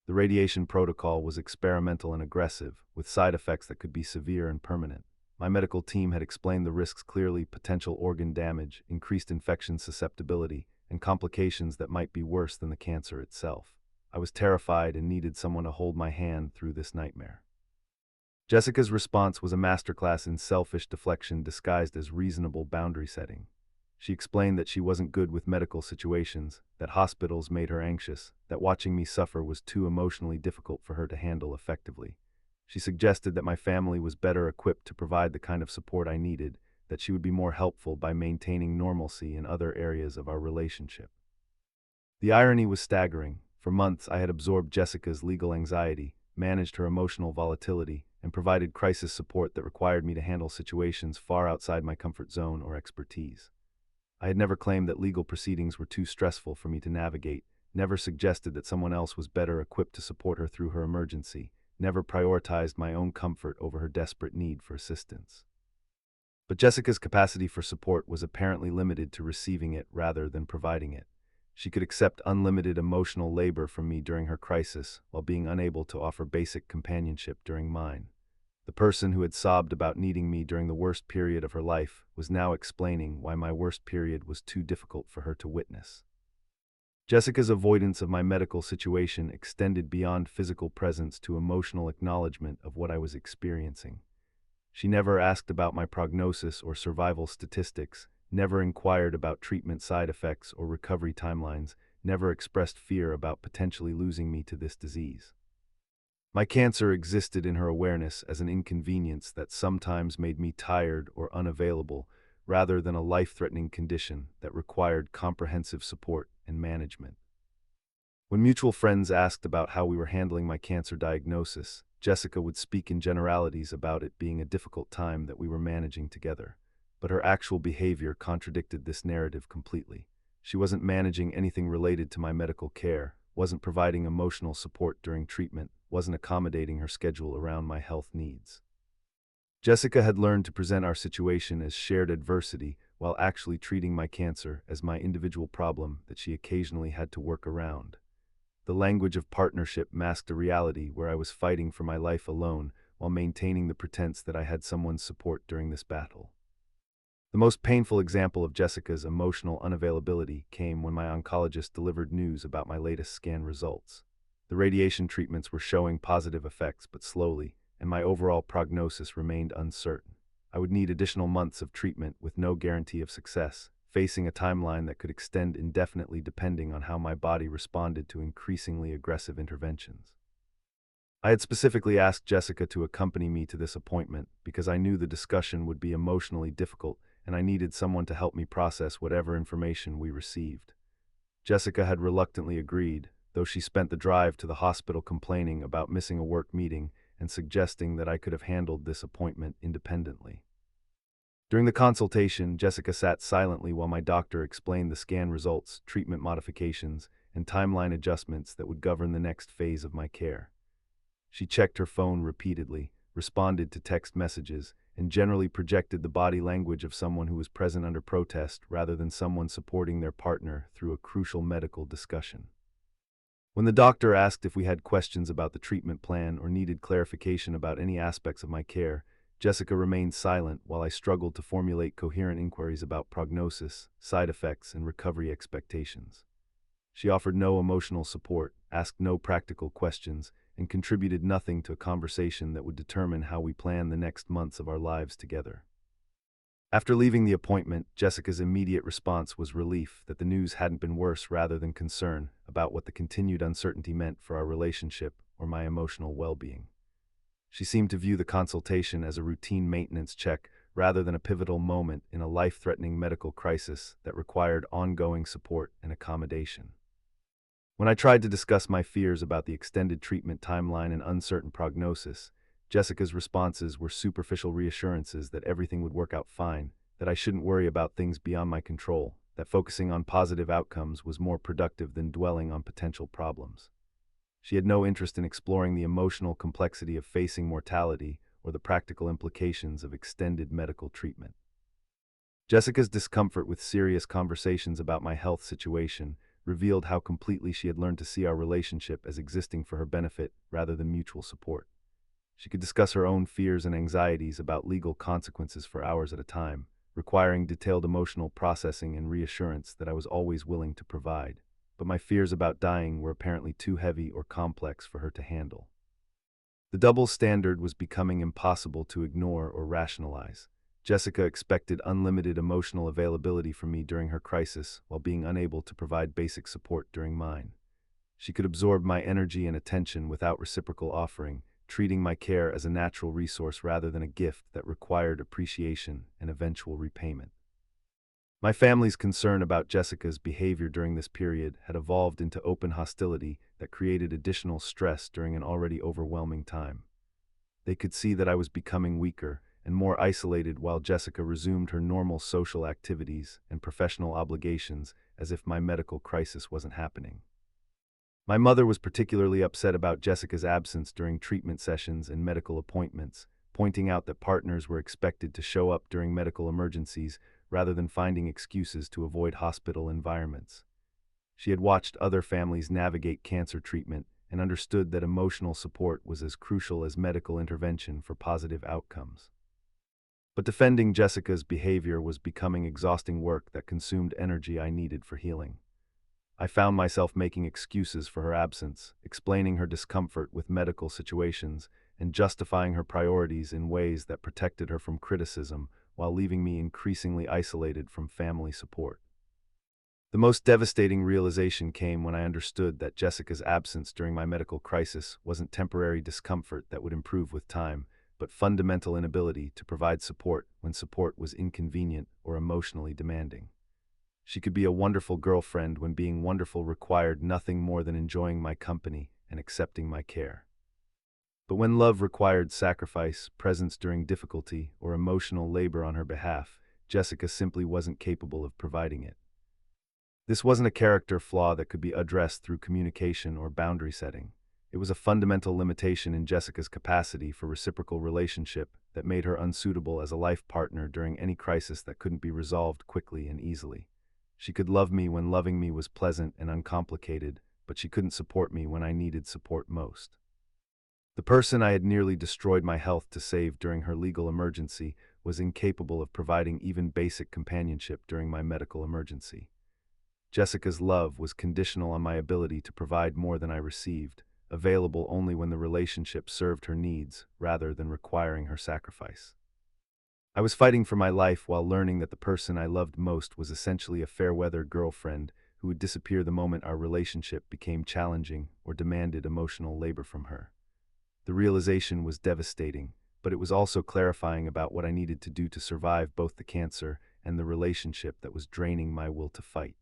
The radiation protocol was experimental and aggressive, with side effects that could be severe and permanent. My medical team had explained the risks clearly: potential organ damage, increased infection susceptibility, and complications that might be worse than the cancer itself. I was terrified and needed someone to hold my hand through this nightmare. Jessica's response was a masterclass in selfish deflection disguised as reasonable boundary setting. She explained that she wasn't good with medical situations, that hospitals made her anxious, that watching me suffer was too emotionally difficult for her to handle effectively. She suggested that my family was better equipped to provide the kind of support I needed, that she would be more helpful by maintaining normalcy in other areas of our relationship. The irony was staggering. For months I had absorbed Jessica's legal anxiety, managed her emotional volatility, and provided crisis support that required me to handle situations far outside my comfort zone or expertise. I had never claimed that legal proceedings were too stressful for me to navigate, never suggested that someone else was better equipped to support her through her emergency, never prioritized my own comfort over her desperate need for assistance. But Jessica's capacity for support was apparently limited to receiving it rather than providing it. She could accept unlimited emotional labor from me during her crisis, while being unable to offer basic companionship during mine. The person who had sobbed about needing me during the worst period of her life was now explaining why my worst period was too difficult for her to witness. Jessica's avoidance of my medical situation extended beyond physical presence to emotional acknowledgement of what I was experiencing. She never asked about my prognosis or survival statistics, never inquired about treatment side effects or recovery timelines, never expressed fear about potentially losing me to this disease. My cancer existed in her awareness as an inconvenience that sometimes made me tired or unavailable, rather than a life-threatening condition that required comprehensive support and management. When mutual friends asked about how we were handling my cancer diagnosis, Jessica would speak in generalities about it being a difficult time that we were managing together. But her actual behavior contradicted this narrative completely. She wasn't managing anything related to my medical care, wasn't providing emotional support during treatment, wasn't accommodating her schedule around my health needs. Jessica had learned to present our situation as shared adversity while actually treating my cancer as my individual problem that she occasionally had to work around. The language of partnership masked a reality where I was fighting for my life alone while maintaining the pretense that I had someone's support during this battle. The most painful example of Jessica's emotional unavailability came when my oncologist delivered news about my latest scan results. The radiation treatments were showing positive effects, but slowly, and my overall prognosis remained uncertain. I would need additional months of treatment with no guarantee of success, facing a timeline that could extend indefinitely depending on how my body responded to increasingly aggressive interventions. I had specifically asked Jessica to accompany me to this appointment because I knew the discussion would be emotionally difficult and I needed someone to help me process whatever information we received. Jessica had reluctantly agreed, though she spent the drive to the hospital complaining about missing a work meeting and suggesting that I could have handled this appointment independently. During the consultation, Jessica sat silently while my doctor explained the scan results, treatment modifications, and timeline adjustments that would govern the next phase of my care. She checked her phone repeatedly, responded to text messages, and generally projected the body language of someone who was present under protest rather than someone supporting their partner through a crucial medical discussion. When the doctor asked if we had questions about the treatment plan or needed clarification about any aspects of my care, Jessica remained silent while I struggled to formulate coherent inquiries about prognosis, side effects, and recovery expectations. She offered no emotional support, asked no practical questions, and contributed nothing to a conversation that would determine how we plan the next months of our lives together. After leaving the appointment, Jessica's immediate response was relief that the news hadn't been worse rather than concern about what the continued uncertainty meant for our relationship or my emotional well-being. She seemed to view the consultation as a routine maintenance check rather than a pivotal moment in a life-threatening medical crisis that required ongoing support and accommodation. When I tried to discuss my fears about the extended treatment timeline and uncertain prognosis, Jessica's responses were superficial reassurances that everything would work out fine, that I shouldn't worry about things beyond my control, that focusing on positive outcomes was more productive than dwelling on potential problems. She had no interest in exploring the emotional complexity of facing mortality or the practical implications of extended medical treatment. Jessica's discomfort with serious conversations about my health situation revealed how completely she had learned to see our relationship as existing for her benefit rather than mutual support. She could discuss her own fears and anxieties about legal consequences for hours at a time, requiring detailed emotional processing and reassurance that I was always willing to provide. But my fears about dying were apparently too heavy or complex for her to handle. The double standard was becoming impossible to ignore or rationalize. Jessica expected unlimited emotional availability from me during her crisis while being unable to provide basic support during mine. She could absorb my energy and attention without reciprocal offering, treating my care as a natural resource rather than a gift that required appreciation and eventual repayment. My family's concern about Jessica's behavior during this period had evolved into open hostility that created additional stress during an already overwhelming time. They could see that I was becoming weaker and more isolated while Jessica resumed her normal social activities and professional obligations as if my medical crisis wasn't happening. My mother was particularly upset about Jessica's absence during treatment sessions and medical appointments, pointing out that partners were expected to show up during medical emergencies rather than finding excuses to avoid hospital environments. She had watched other families navigate cancer treatment and understood that emotional support was as crucial as medical intervention for positive outcomes. But defending Jessica's behavior was becoming exhausting work that consumed energy I needed for healing. I found myself making excuses for her absence, explaining her discomfort with medical situations, and justifying her priorities in ways that protected her from criticism while leaving me increasingly isolated from family support. The most devastating realization came when I understood that Jessica's absence during my medical crisis wasn't temporary discomfort that would improve with time, but fundamental inability to provide support when support was inconvenient or emotionally demanding. She could be a wonderful girlfriend when being wonderful required nothing more than enjoying my company and accepting my care. But when love required sacrifice, presence during difficulty, or emotional labor on her behalf, Jessica simply wasn't capable of providing it. This wasn't a character flaw that could be addressed through communication or boundary setting. It was a fundamental limitation in Jessica's capacity for reciprocal relationship that made her unsuitable as a life partner during any crisis that couldn't be resolved quickly and easily. She could love me when loving me was pleasant and uncomplicated, but she couldn't support me when I needed support most. The person I had nearly destroyed my health to save during her legal emergency was incapable of providing even basic companionship during my medical emergency. Jessica's love was conditional on my ability to provide more than I received, available only when the relationship served her needs rather than requiring her sacrifice. I was fighting for my life while learning that the person I loved most was essentially a fair-weather girlfriend who would disappear the moment our relationship became challenging or demanded emotional labor from her. The realization was devastating, but it was also clarifying about what I needed to do to survive both the cancer and the relationship that was draining my will to fight.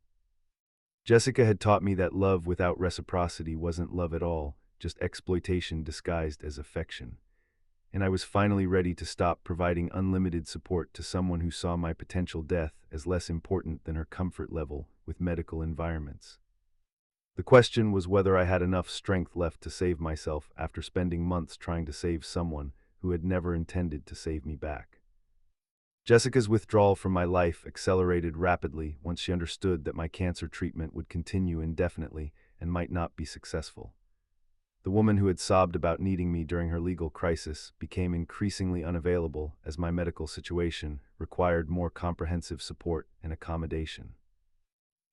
Jessica had taught me that love without reciprocity wasn't love at all, just exploitation disguised as affection. And I was finally ready to stop providing unlimited support to someone who saw my potential death as less important than her comfort level with medical environments. The question was whether I had enough strength left to save myself after spending months trying to save someone who had never intended to save me back. Jessica's withdrawal from my life accelerated rapidly once she understood that my cancer treatment would continue indefinitely and might not be successful. The woman who had sobbed about needing me during her legal crisis became increasingly unavailable as my medical situation required more comprehensive support and accommodation.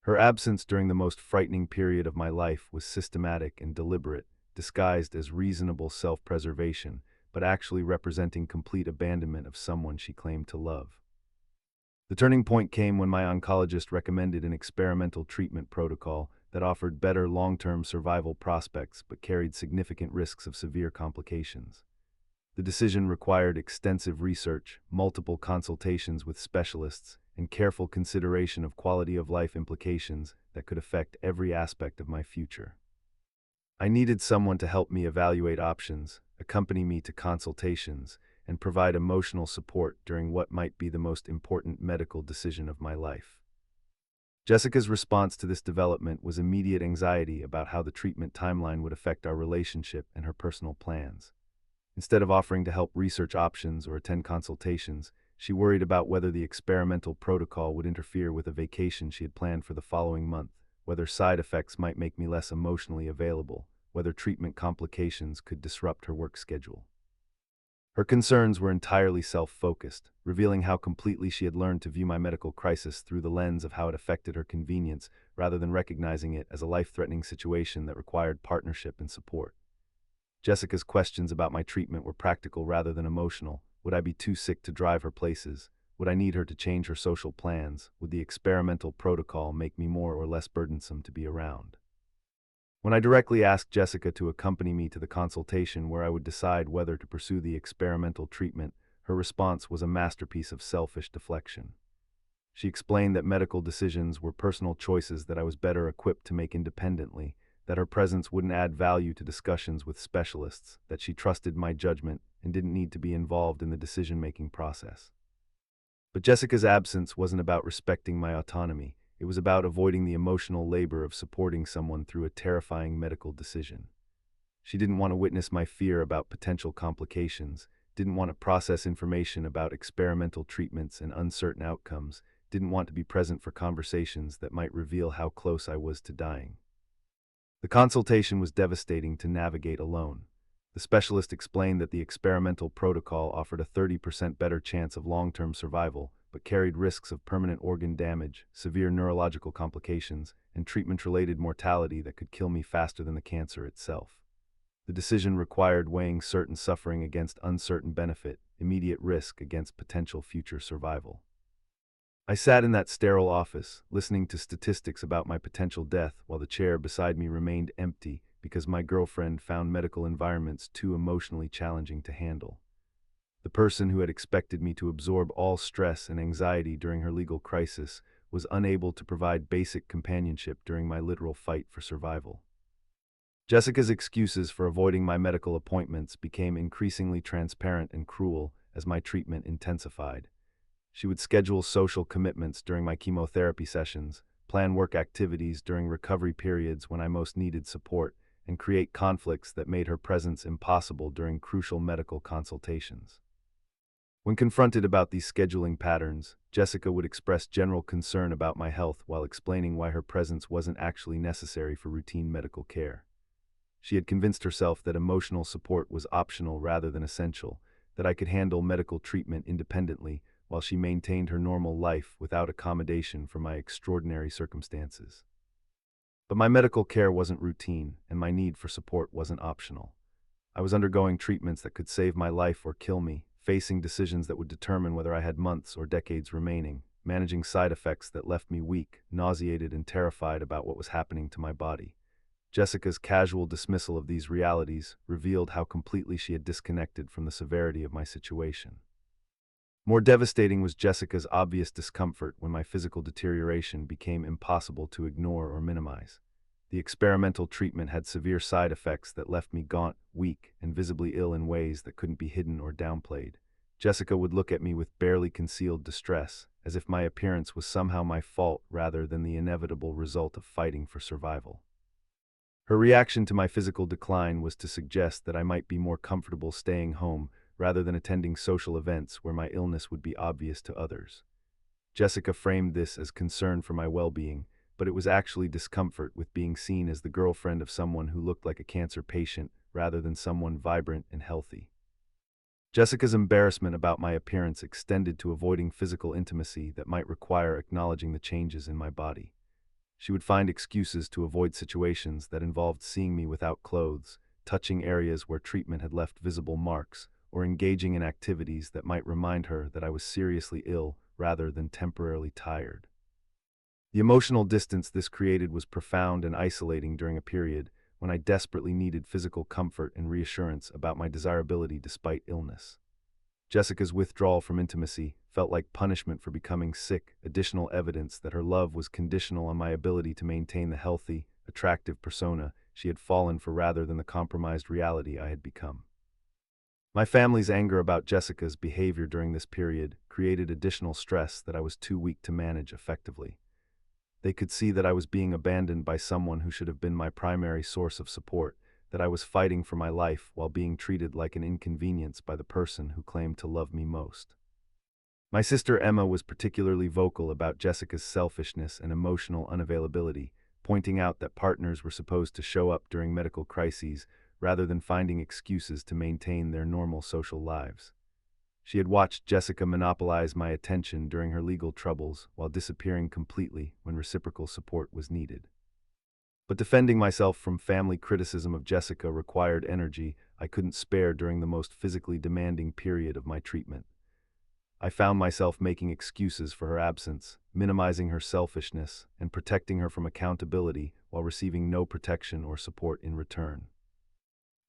Her absence during the most frightening period of my life was systematic and deliberate, disguised as reasonable self-preservation, but actually representing complete abandonment of someone she claimed to love. The turning point came when my oncologist recommended an experimental treatment protocol that offered better long-term survival prospects but carried significant risks of severe complications. The decision required extensive research, multiple consultations with specialists, and careful consideration of quality-of-life implications that could affect every aspect of my future. I needed someone to help me evaluate options, accompany me to consultations, and provide emotional support during what might be the most important medical decision of my life. Jessica's response to this development was immediate anxiety about how the treatment timeline would affect our relationship and her personal plans. Instead of offering to help research options or attend consultations, she worried about whether the experimental protocol would interfere with a vacation she had planned for the following month, whether side effects might make me less emotionally available, whether treatment complications could disrupt her work schedule. Her concerns were entirely self-focused, revealing how completely she had learned to view my medical crisis through the lens of how it affected her convenience, rather than recognizing it as a life-threatening situation that required partnership and support. Jessica's questions about my treatment were practical rather than emotional. Would I be too sick to drive her places? Would I need her to change her social plans? Would the experimental protocol make me more or less burdensome to be around? When I directly asked Jessica to accompany me to the consultation where I would decide whether to pursue the experimental treatment, her response was a masterpiece of selfish deflection. She explained that medical decisions were personal choices that I was better equipped to make independently, that her presence wouldn't add value to discussions with specialists, that she trusted my judgment and didn't need to be involved in the decision-making process. But Jessica's absence wasn't about respecting my autonomy. It was about avoiding the emotional labor of supporting someone through a terrifying medical decision. She didn't want to witness my fear about potential complications, didn't want to process information about experimental treatments and uncertain outcomes, didn't want to be present for conversations that might reveal how close I was to dying. The consultation was devastating to navigate alone. The specialist explained that the experimental protocol offered a 30% better chance of long-term survival, but carried risks of permanent organ damage, severe neurological complications, and treatment-related mortality that could kill me faster than the cancer itself. The decision required weighing certain suffering against uncertain benefit, immediate risk against potential future survival. I sat in that sterile office, listening to statistics about my potential death while the chair beside me remained empty because my girlfriend found medical environments too emotionally challenging to handle. The person who had expected me to absorb all stress and anxiety during her legal crisis was unable to provide basic companionship during my literal fight for survival. Jessica's excuses for avoiding my medical appointments became increasingly transparent and cruel as my treatment intensified. She would schedule social commitments during my chemotherapy sessions, plan work activities during recovery periods when I most needed support, and create conflicts that made her presence impossible during crucial medical consultations. When confronted about these scheduling patterns, Jessica would express general concern about my health while explaining why her presence wasn't actually necessary for routine medical care. She had convinced herself that emotional support was optional rather than essential, that I could handle medical treatment independently while she maintained her normal life without accommodation for my extraordinary circumstances. But my medical care wasn't routine, and my need for support wasn't optional. I was undergoing treatments that could save my life or kill me, facing decisions that would determine whether I had months or decades remaining, managing side effects that left me weak, nauseated, and terrified about what was happening to my body. Jessica's casual dismissal of these realities revealed how completely she had disconnected from the severity of my situation. More devastating was Jessica's obvious discomfort when my physical deterioration became impossible to ignore or minimize. The experimental treatment had severe side effects that left me gaunt, weak, and visibly ill in ways that couldn't be hidden or downplayed. Jessica would look at me with barely concealed distress, as if my appearance was somehow my fault rather than the inevitable result of fighting for survival. Her reaction to my physical decline was to suggest that I might be more comfortable staying home rather than attending social events where my illness would be obvious to others. Jessica framed this as concern for my well-being, but it was actually discomfort with being seen as the girlfriend of someone who looked like a cancer patient rather than someone vibrant and healthy. Jessica's embarrassment about my appearance extended to avoiding physical intimacy that might require acknowledging the changes in my body. She would find excuses to avoid situations that involved seeing me without clothes, touching areas where treatment had left visible marks, or engaging in activities that might remind her that I was seriously ill rather than temporarily tired. The emotional distance this created was profound and isolating during a period when I desperately needed physical comfort and reassurance about my desirability despite illness. Jessica's withdrawal from intimacy felt like punishment for becoming sick, additional evidence that her love was conditional on my ability to maintain the healthy, attractive persona she had fallen for rather than the compromised reality I had become. My family's anger about Jessica's behavior during this period created additional stress that I was too weak to manage effectively. They could see that I was being abandoned by someone who should have been my primary source of support, that I was fighting for my life while being treated like an inconvenience by the person who claimed to love me most. My sister Emma was particularly vocal about Jessica's selfishness and emotional unavailability, pointing out that partners were supposed to show up during medical crises rather than finding excuses to maintain their normal social lives. She had watched Jessica monopolize my attention during her legal troubles while disappearing completely when reciprocal support was needed. But defending myself from family criticism of Jessica required energy I couldn't spare during the most physically demanding period of my treatment. I found myself making excuses for her absence, minimizing her selfishness, and protecting her from accountability while receiving no protection or support in return.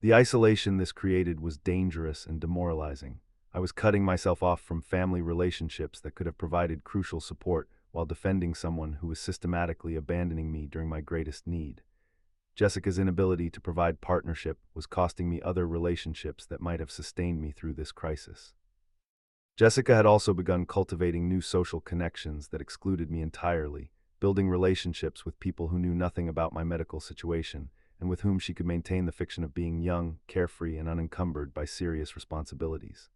The isolation this created was dangerous and demoralizing. I was cutting myself off from family relationships that could have provided crucial support while defending someone who was systematically abandoning me during my greatest need. Jessica's inability to provide partnership was costing me other relationships that might have sustained me through this crisis. Jessica had also begun cultivating new social connections that excluded me entirely, building relationships with people who knew nothing about my medical situation, and with whom she could maintain the fiction of being young, carefree, and unencumbered by serious responsibilities.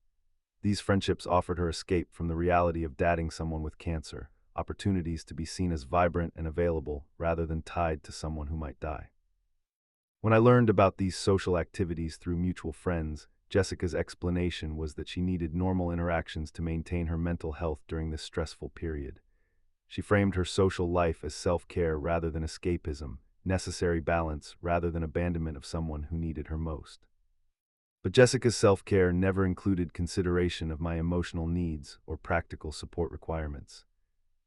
These friendships offered her escape from the reality of dating someone with cancer, opportunities to be seen as vibrant and available rather than tied to someone who might die. When I learned about these social activities through mutual friends, Jessica's explanation was that she needed normal interactions to maintain her mental health during this stressful period. She framed her social life as self-care rather than escapism, necessary balance rather than abandonment of someone who needed her most. But Jessica's self-care never included consideration of my emotional needs or practical support requirements.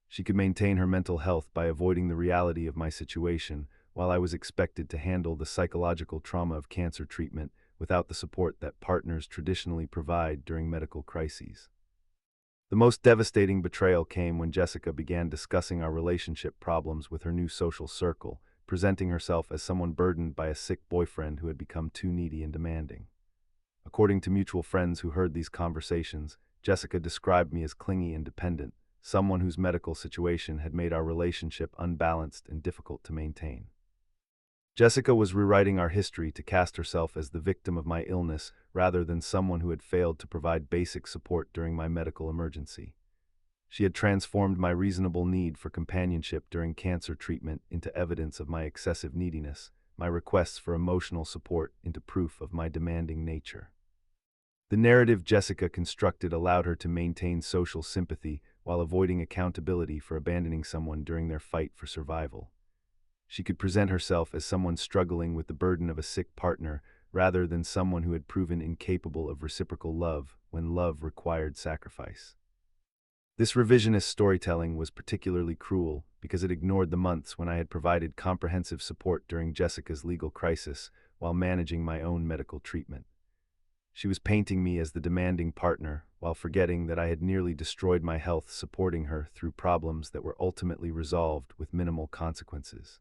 She could maintain her mental health by avoiding the reality of my situation, while I was expected to handle the psychological trauma of cancer treatment without the support that partners traditionally provide during medical crises. The most devastating betrayal came when Jessica began discussing our relationship problems with her new social circle, presenting herself as someone burdened by a sick boyfriend who had become too needy and demanding. According to mutual friends who heard these conversations, Jessica described me as clingy and dependent, someone whose medical situation had made our relationship unbalanced and difficult to maintain. Jessica was rewriting our history to cast herself as the victim of my illness rather than someone who had failed to provide basic support during my medical emergency. She had transformed my reasonable need for companionship during cancer treatment into evidence of my excessive neediness, my requests for emotional support into proof of my demanding nature. The narrative Jessica constructed allowed her to maintain social sympathy while avoiding accountability for abandoning someone during their fight for survival. She could present herself as someone struggling with the burden of a sick partner rather than someone who had proven incapable of reciprocal love when love required sacrifice. This revisionist storytelling was particularly cruel because it ignored the months when I had provided comprehensive support during Jessica's legal crisis while managing my own medical treatment. She was painting me as the demanding partner while forgetting that I had nearly destroyed my health supporting her through problems that were ultimately resolved with minimal consequences.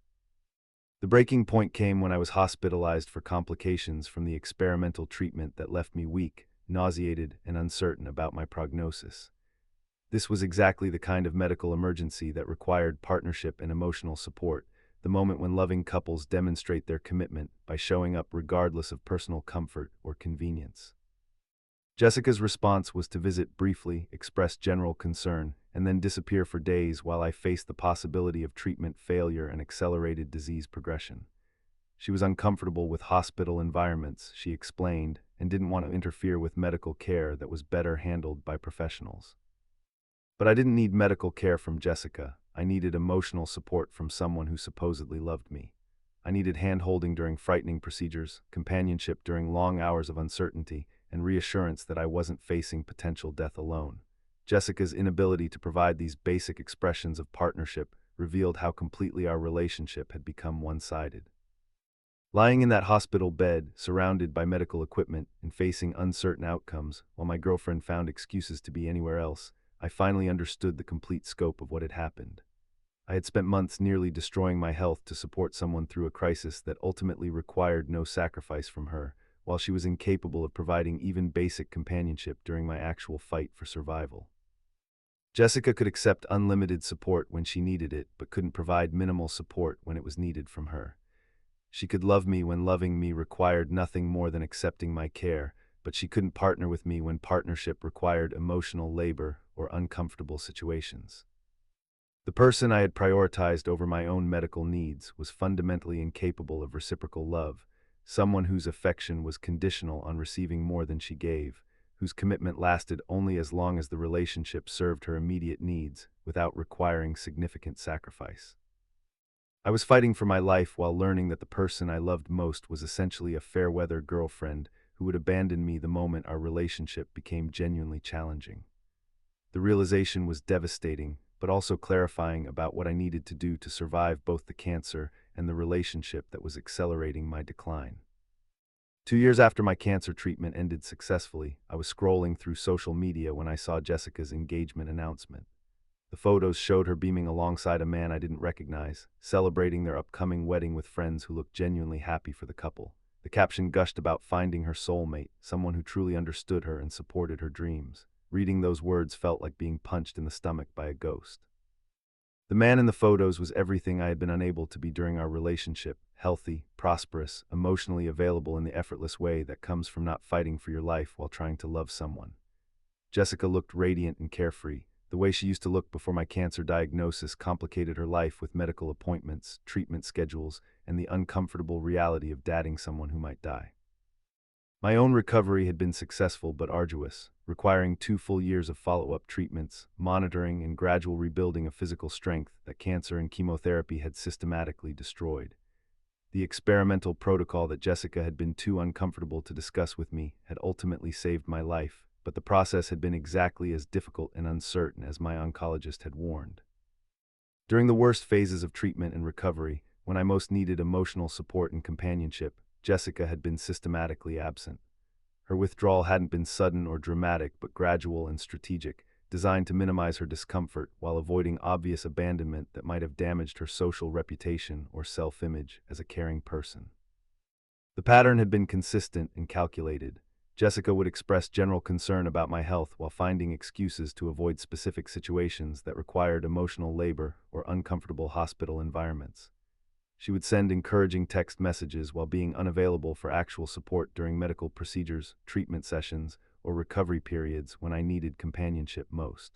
The breaking point came when I was hospitalized for complications from the experimental treatment that left me weak, nauseated, and uncertain about my prognosis. This was exactly the kind of medical emergency that required partnership and emotional support, the moment when loving couples demonstrate their commitment by showing up regardless of personal comfort or convenience. Jessica's response was to visit briefly, express general concern, and then disappear for days while I faced the possibility of treatment failure and accelerated disease progression. She was uncomfortable with hospital environments, she explained, and didn't want to interfere with medical care that was better handled by professionals. But I didn't need medical care from Jessica. I needed emotional support from someone who supposedly loved me. I needed hand-holding during frightening procedures, companionship during long hours of uncertainty, and reassurance that I wasn't facing potential death alone. Jessica's inability to provide these basic expressions of partnership revealed how completely our relationship had become one-sided. Lying in that hospital bed, surrounded by medical equipment and facing uncertain outcomes, while my girlfriend found excuses to be anywhere else, I finally understood the complete scope of what had happened. I had spent months nearly destroying my health to support someone through a crisis that ultimately required no sacrifice from her, while she was incapable of providing even basic companionship during my actual fight for survival. Jessica could accept unlimited support when she needed it, but couldn't provide minimal support when it was needed from her. She could love me when loving me required nothing more than accepting my care, but she couldn't partner with me when partnership required emotional labor or uncomfortable situations. The person I had prioritized over my own medical needs was fundamentally incapable of reciprocal love, someone whose affection was conditional on receiving more than she gave, whose commitment lasted only as long as the relationship served her immediate needs without requiring significant sacrifice. I was fighting for my life while learning that the person I loved most was essentially a fair-weather girlfriend who would abandon me the moment our relationship became genuinely challenging. The realization was devastating, but also clarifying about what I needed to do to survive both the cancer and the relationship that was accelerating my decline. 2 years after my cancer treatment ended successfully, I was scrolling through social media when I saw Jessica's engagement announcement. The photos showed her beaming alongside a man I didn't recognize, celebrating their upcoming wedding with friends who looked genuinely happy for the couple. The caption gushed about finding her soulmate, someone who truly understood her and supported her dreams. Reading those words felt like being punched in the stomach by a ghost. The man in the photos was everything I had been unable to be during our relationship: healthy, prosperous, emotionally available in the effortless way that comes from not fighting for your life while trying to love someone. Jessica looked radiant and carefree. The way she used to look before my cancer diagnosis complicated her life with medical appointments, treatment schedules, and the uncomfortable reality of dating someone who might die. My own recovery had been successful but arduous, requiring 2 full years of follow-up treatments, monitoring, and gradual rebuilding of physical strength that cancer and chemotherapy had systematically destroyed. The experimental protocol that Jessica had been too uncomfortable to discuss with me had ultimately saved my life, but the process had been exactly as difficult and uncertain as my oncologist had warned. During the worst phases of treatment and recovery, when I most needed emotional support and companionship, Jessica had been systematically absent. Her withdrawal hadn't been sudden or dramatic, but gradual and strategic, designed to minimize her discomfort while avoiding obvious abandonment that might have damaged her social reputation or self-image as a caring person. The pattern had been consistent and calculated. Jessica would express general concern about my health while finding excuses to avoid specific situations that required emotional labor or uncomfortable hospital environments. She would send encouraging text messages while being unavailable for actual support during medical procedures, treatment sessions, or recovery periods when I needed companionship most.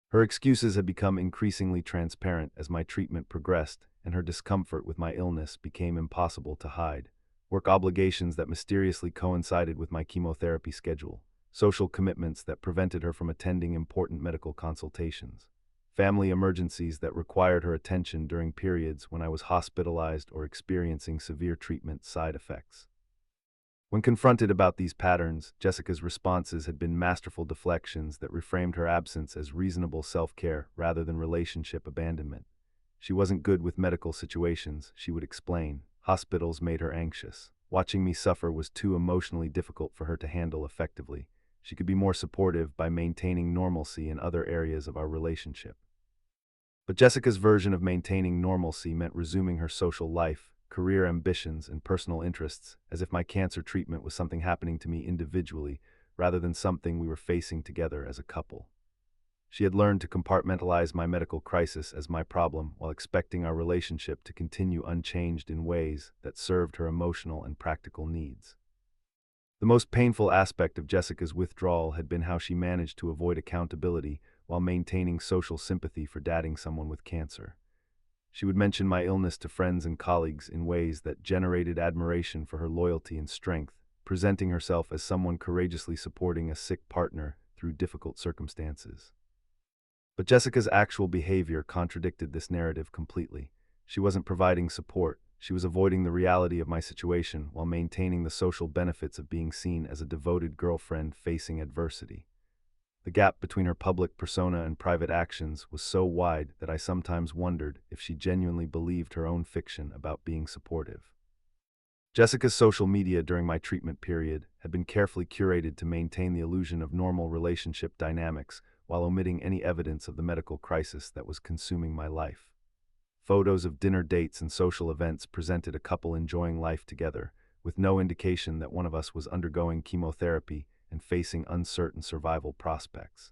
Her excuses had become increasingly transparent as my treatment progressed, and her discomfort with my illness became impossible to hide. Work obligations that mysteriously coincided with my chemotherapy schedule, social commitments that prevented her from attending important medical consultations, family emergencies that required her attention during periods when I was hospitalized or experiencing severe treatment side effects. When confronted about these patterns, Jessica's responses had been masterful deflections that reframed her absence as reasonable self-care rather than relationship abandonment. She wasn't good with medical situations, she would explain. Hospitals made her anxious. Watching me suffer was too emotionally difficult for her to handle effectively. She could be more supportive by maintaining normalcy in other areas of our relationship. But Jessica's version of maintaining normalcy meant resuming her social life, career ambitions, and personal interests, as if my cancer treatment was something happening to me individually, rather than something we were facing together as a couple. She had learned to compartmentalize my medical crisis as my problem while expecting our relationship to continue unchanged in ways that served her emotional and practical needs. The most painful aspect of Jessica's withdrawal had been how she managed to avoid accountability while maintaining social sympathy for dating someone with cancer. She would mention my illness to friends and colleagues in ways that generated admiration for her loyalty and strength, presenting herself as someone courageously supporting a sick partner through difficult circumstances. But Jessica's actual behavior contradicted this narrative completely. She wasn't providing support. She was avoiding the reality of my situation while maintaining the social benefits of being seen as a devoted girlfriend facing adversity. The gap between her public persona and private actions was so wide that I sometimes wondered if she genuinely believed her own fiction about being supportive. Jessica's social media during my treatment period had been carefully curated to maintain the illusion of normal relationship dynamics while omitting any evidence of the medical crisis that was consuming my life. Photos of dinner dates and social events presented a couple enjoying life together, with no indication that one of us was undergoing chemotherapy and facing uncertain survival prospects.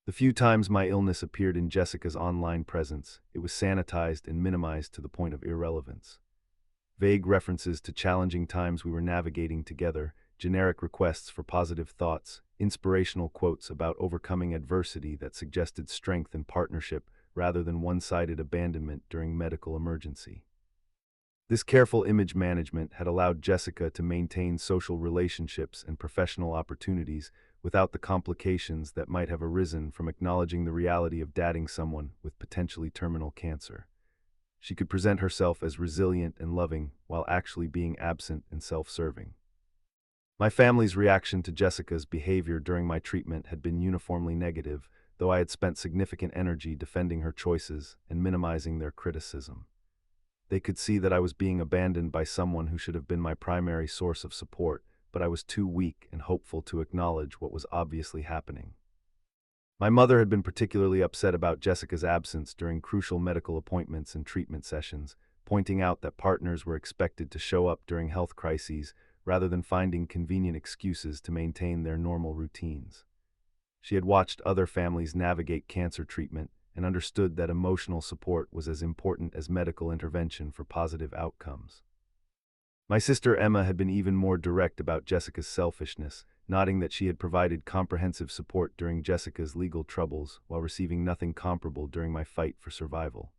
The few times my illness appeared in Jessica's online presence, it was sanitized and minimized to the point of irrelevance. Vague references to challenging times we were navigating together, generic requests for positive thoughts, inspirational quotes about overcoming adversity that suggested strength and partnership rather than one-sided abandonment during medical emergency. This careful image management had allowed Jessica to maintain social relationships and professional opportunities without the complications that might have arisen from acknowledging the reality of dating someone with potentially terminal cancer. She could present herself as resilient and loving while actually being absent and self-serving. My family's reaction to Jessica's behavior during my treatment had been uniformly negative, though I had spent significant energy defending her choices and minimizing their criticism. They could see that I was being abandoned by someone who should have been my primary source of support, but I was too weak and hopeful to acknowledge what was obviously happening. My mother had been particularly upset about Jessica's absence during crucial medical appointments and treatment sessions, pointing out that partners were expected to show up during health crises rather than finding convenient excuses to maintain their normal routines. She had watched other families navigate cancer treatment and understood that emotional support was as important as medical intervention for positive outcomes. My sister Emma had been even more direct about Jessica's selfishness, noting that she had provided comprehensive support during Jessica's legal troubles while receiving nothing comparable during my fight for survival.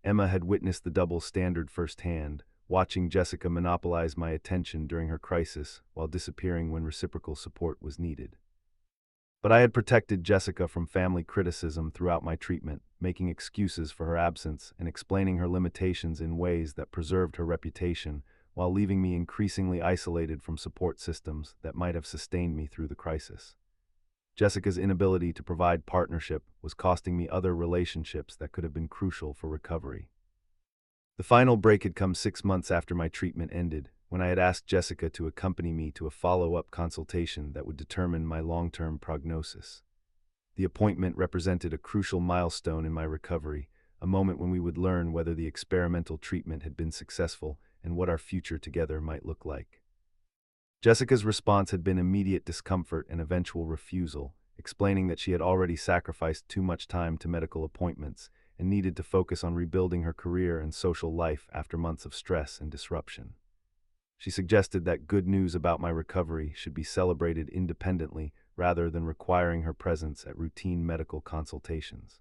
Emma had witnessed the double standard firsthand, watching Jessica monopolize my attention during her crisis while disappearing when reciprocal support was needed. But I had protected Jessica from family criticism throughout my treatment, making excuses for her absence and explaining her limitations in ways that preserved her reputation, while leaving me increasingly isolated from support systems that might have sustained me through the crisis. Jessica's inability to provide partnership was costing me other relationships that could have been crucial for recovery. The final break had come 6 months after my treatment ended, when I had asked Jessica to accompany me to a follow-up consultation that would determine my long-term prognosis. The appointment represented a crucial milestone in my recovery, a moment when we would learn whether the experimental treatment had been successful and what our future together might look like. Jessica's response had been immediate discomfort and eventual refusal, explaining that she had already sacrificed too much time to medical appointments and needed to focus on rebuilding her career and social life after months of stress and disruption. She suggested that good news about my recovery should be celebrated independently rather than requiring her presence at routine medical consultations.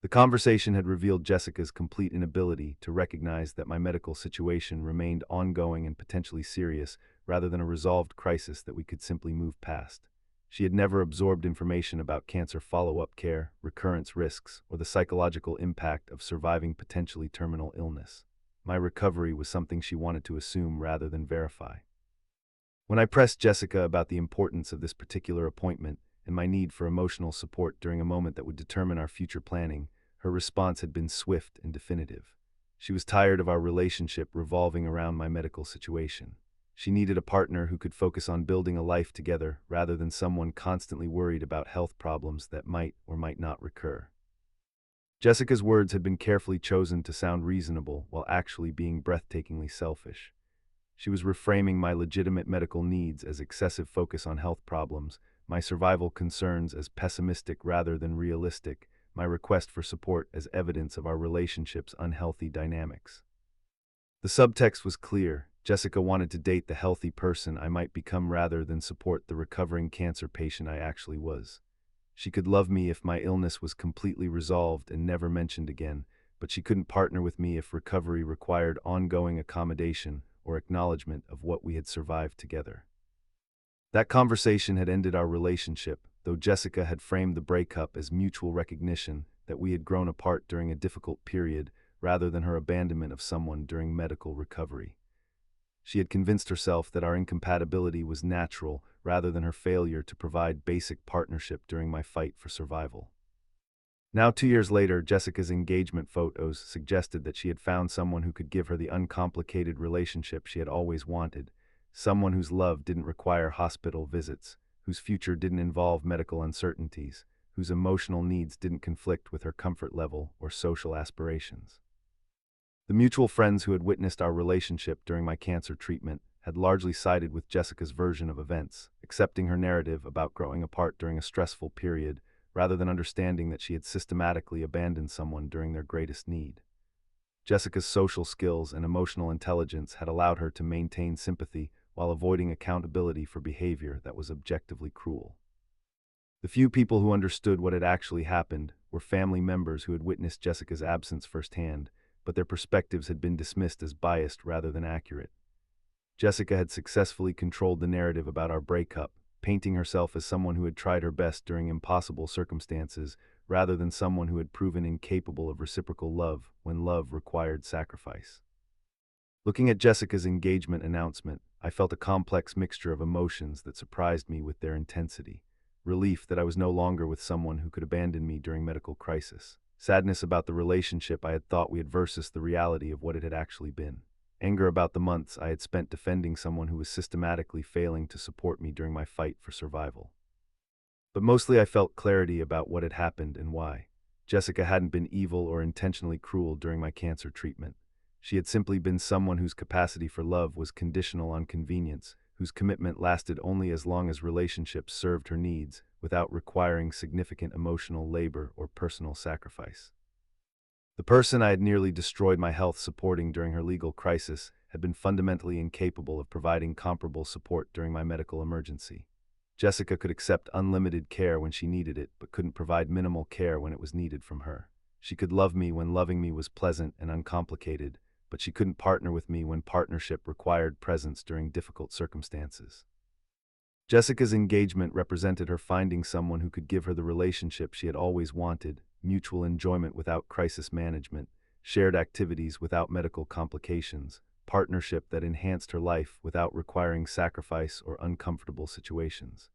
The conversation had revealed Jessica's complete inability to recognize that my medical situation remained ongoing and potentially serious rather than a resolved crisis that we could simply move past. She had never absorbed information about cancer follow-up care, recurrence risks, or the psychological impact of surviving potentially terminal illness. My recovery was something she wanted to assume rather than verify. When I pressed Jessica about the importance of this particular appointment and my need for emotional support during a moment that would determine our future planning, her response had been swift and definitive. She was tired of our relationship revolving around my medical situation. She needed a partner who could focus on building a life together rather than someone constantly worried about health problems that might or might not recur. Jessica's words had been carefully chosen to sound reasonable while actually being breathtakingly selfish. She was reframing my legitimate medical needs as excessive focus on health problems, my survival concerns as pessimistic rather than realistic, my request for support as evidence of our relationship's unhealthy dynamics. The subtext was clear. Jessica wanted to date the healthy person I might become rather than support the recovering cancer patient I actually was. She could love me if my illness was completely resolved and never mentioned again, but she couldn't partner with me if recovery required ongoing accommodation or acknowledgement of what we had survived together. That conversation had ended our relationship, though Jessica had framed the breakup as mutual recognition that we had grown apart during a difficult period rather than her abandonment of someone during medical recovery. She had convinced herself that our incompatibility was natural rather than her failure to provide basic partnership during my fight for survival. Now, 2 years later, Jessica's engagement photos suggested that she had found someone who could give her the uncomplicated relationship she had always wanted, someone whose love didn't require hospital visits, whose future didn't involve medical uncertainties, whose emotional needs didn't conflict with her comfort level or social aspirations. The mutual friends who had witnessed our relationship during my cancer treatment had largely sided with Jessica's version of events, accepting her narrative about growing apart during a stressful period, rather than understanding that she had systematically abandoned someone during their greatest need. Jessica's social skills and emotional intelligence had allowed her to maintain sympathy while avoiding accountability for behavior that was objectively cruel. The few people who understood what had actually happened were family members who had witnessed Jessica's absence firsthand, but their perspectives had been dismissed as biased rather than accurate. Jessica had successfully controlled the narrative about our breakup, painting herself as someone who had tried her best during impossible circumstances, rather than someone who had proven incapable of reciprocal love when love required sacrifice. Looking at Jessica's engagement announcement, I felt a complex mixture of emotions that surprised me with their intensity. Relief that I was no longer with someone who could abandon me during medical crisis. Sadness about the relationship I had thought we had versus the reality of what it had actually been. Anger about the months I had spent defending someone who was systematically failing to support me during my fight for survival. But mostly I felt clarity about what had happened and why. Jessica hadn't been evil or intentionally cruel during my cancer treatment. She had simply been someone whose capacity for love was conditional on convenience, whose commitment lasted only as long as relationships served her needs, without requiring significant emotional labor or personal sacrifice. The person I had nearly destroyed my health supporting during her legal crisis had been fundamentally incapable of providing comparable support during my medical emergency. Jessica could accept unlimited care when she needed it, but couldn't provide minimal care when it was needed from her. She could love me when loving me was pleasant and uncomplicated, but she couldn't partner with me when partnership required presence during difficult circumstances. Jessica's engagement represented her finding someone who could give her the relationship she had always wanted, mutual enjoyment without crisis management, shared activities without medical complications, partnership that enhanced her life without requiring sacrifice or uncomfortable situations.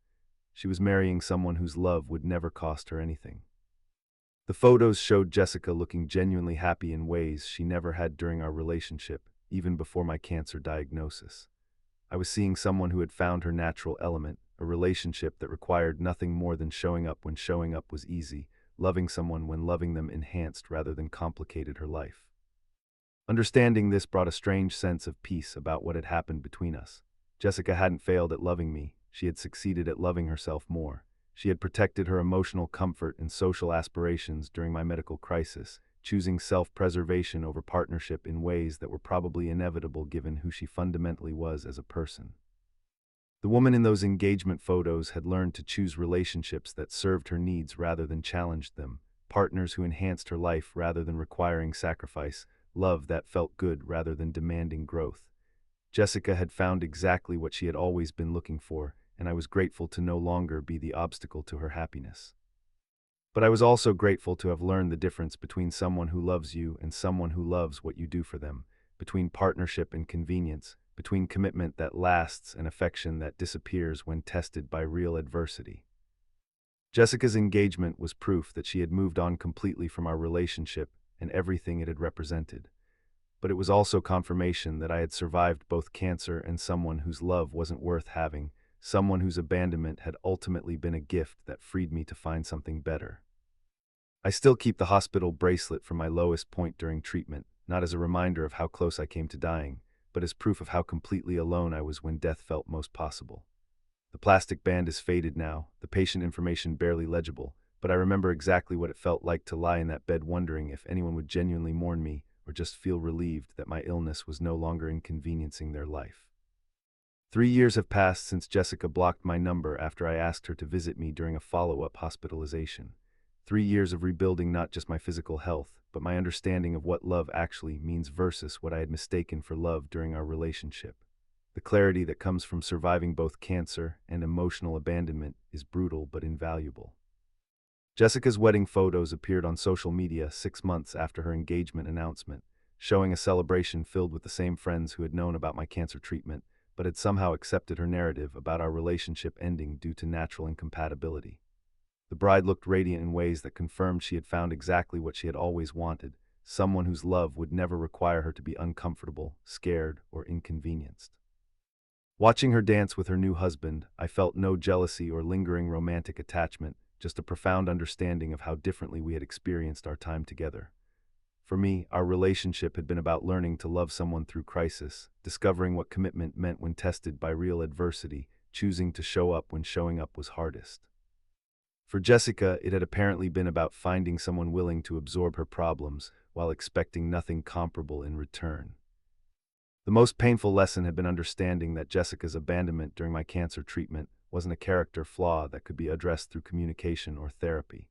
She was marrying someone whose love would never cost her anything. The photos showed Jessica looking genuinely happy in ways she never had during our relationship, even before my cancer diagnosis. I was seeing someone who had found her natural element, a relationship that required nothing more than showing up when showing up was easy, loving someone when loving them enhanced rather than complicated her life. Understanding this brought a strange sense of peace about what had happened between us. Jessica hadn't failed at loving me, she had succeeded at loving herself more. She had protected her emotional comfort and social aspirations during my medical crisis, choosing self-preservation over partnership in ways that were probably inevitable given who she fundamentally was as a person. The woman in those engagement photos had learned to choose relationships that served her needs rather than challenged them, partners who enhanced her life rather than requiring sacrifice, love that felt good rather than demanding growth. Jessica had found exactly what she had always been looking for, and I was grateful to no longer be the obstacle to her happiness. But I was also grateful to have learned the difference between someone who loves you and someone who loves what you do for them, between partnership and convenience, between commitment that lasts and affection that disappears when tested by real adversity. Jessica's engagement was proof that she had moved on completely from our relationship and everything it had represented. But it was also confirmation that I had survived both cancer and someone whose love wasn't worth having, someone whose abandonment had ultimately been a gift that freed me to find something better. I still keep the hospital bracelet from my lowest point during treatment, not as a reminder of how close I came to dying, but as proof of how completely alone I was when death felt most possible. The plastic band is faded now, the patient information barely legible, but I remember exactly what it felt like to lie in that bed wondering if anyone would genuinely mourn me or just feel relieved that my illness was no longer inconveniencing their life. 3 years have passed since Jessica blocked my number after I asked her to visit me during a follow-up hospitalization. 3 years of rebuilding not just my physical health, but my understanding of what love actually means versus what I had mistaken for love during our relationship. The clarity that comes from surviving both cancer and emotional abandonment is brutal but invaluable. Jessica's wedding photos appeared on social media 6 months after her engagement announcement, showing a celebration filled with the same friends who had known about my cancer treatment, but had somehow accepted her narrative about our relationship ending due to natural incompatibility. The bride looked radiant in ways that confirmed she had found exactly what she had always wanted, someone whose love would never require her to be uncomfortable, scared, or inconvenienced. Watching her dance with her new husband, I felt no jealousy or lingering romantic attachment, just a profound understanding of how differently we had experienced our time together. For me, our relationship had been about learning to love someone through crisis, discovering what commitment meant when tested by real adversity, choosing to show up when showing up was hardest. For Jessica, it had apparently been about finding someone willing to absorb her problems while expecting nothing comparable in return. The most painful lesson had been understanding that Jessica's abandonment during my cancer treatment wasn't a character flaw that could be addressed through communication or therapy.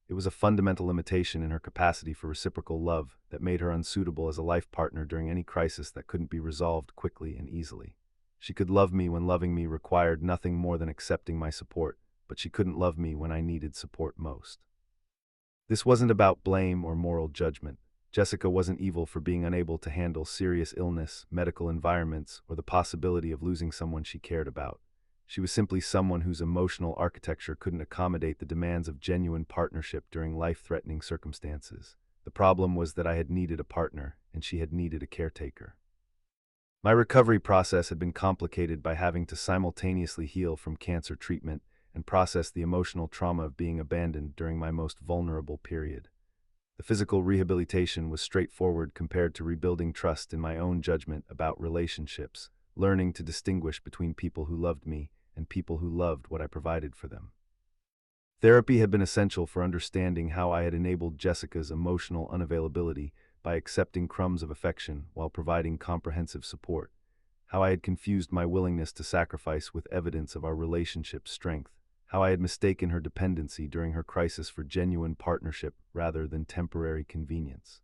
It was a fundamental limitation in her capacity for reciprocal love that made her unsuitable as a life partner during any crisis that couldn't be resolved quickly and easily. She could love me when loving me required nothing more than accepting my support, but she couldn't love me when I needed support most. This wasn't about blame or moral judgment. Jessica wasn't evil for being unable to handle serious illness, medical environments, or the possibility of losing someone she cared about. She was simply someone whose emotional architecture couldn't accommodate the demands of genuine partnership during life-threatening circumstances. The problem was that I had needed a partner, and she had needed a caretaker. My recovery process had been complicated by having to simultaneously heal from cancer treatment and process the emotional trauma of being abandoned during my most vulnerable period. The physical rehabilitation was straightforward compared to rebuilding trust in my own judgment about relationships, learning to distinguish between people who loved me and people who loved what I provided for them. Therapy had been essential for understanding how I had enabled Jessica's emotional unavailability by accepting crumbs of affection while providing comprehensive support, how I had confused my willingness to sacrifice with evidence of our relationship's strength, how I had mistaken her dependency during her crisis for genuine partnership rather than temporary convenience.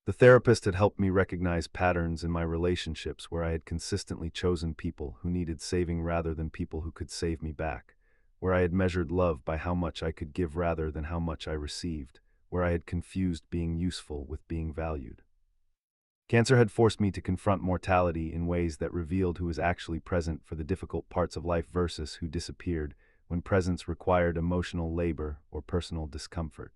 The therapist had helped me recognize patterns in my relationships where I had consistently chosen people who needed saving rather than people who could save me back, where I had measured love by how much I could give rather than how much I received, where I had confused being useful with being valued. Cancer had forced me to confront mortality in ways that revealed who was actually present for the difficult parts of life versus who disappeared when presence required emotional labor or personal discomfort.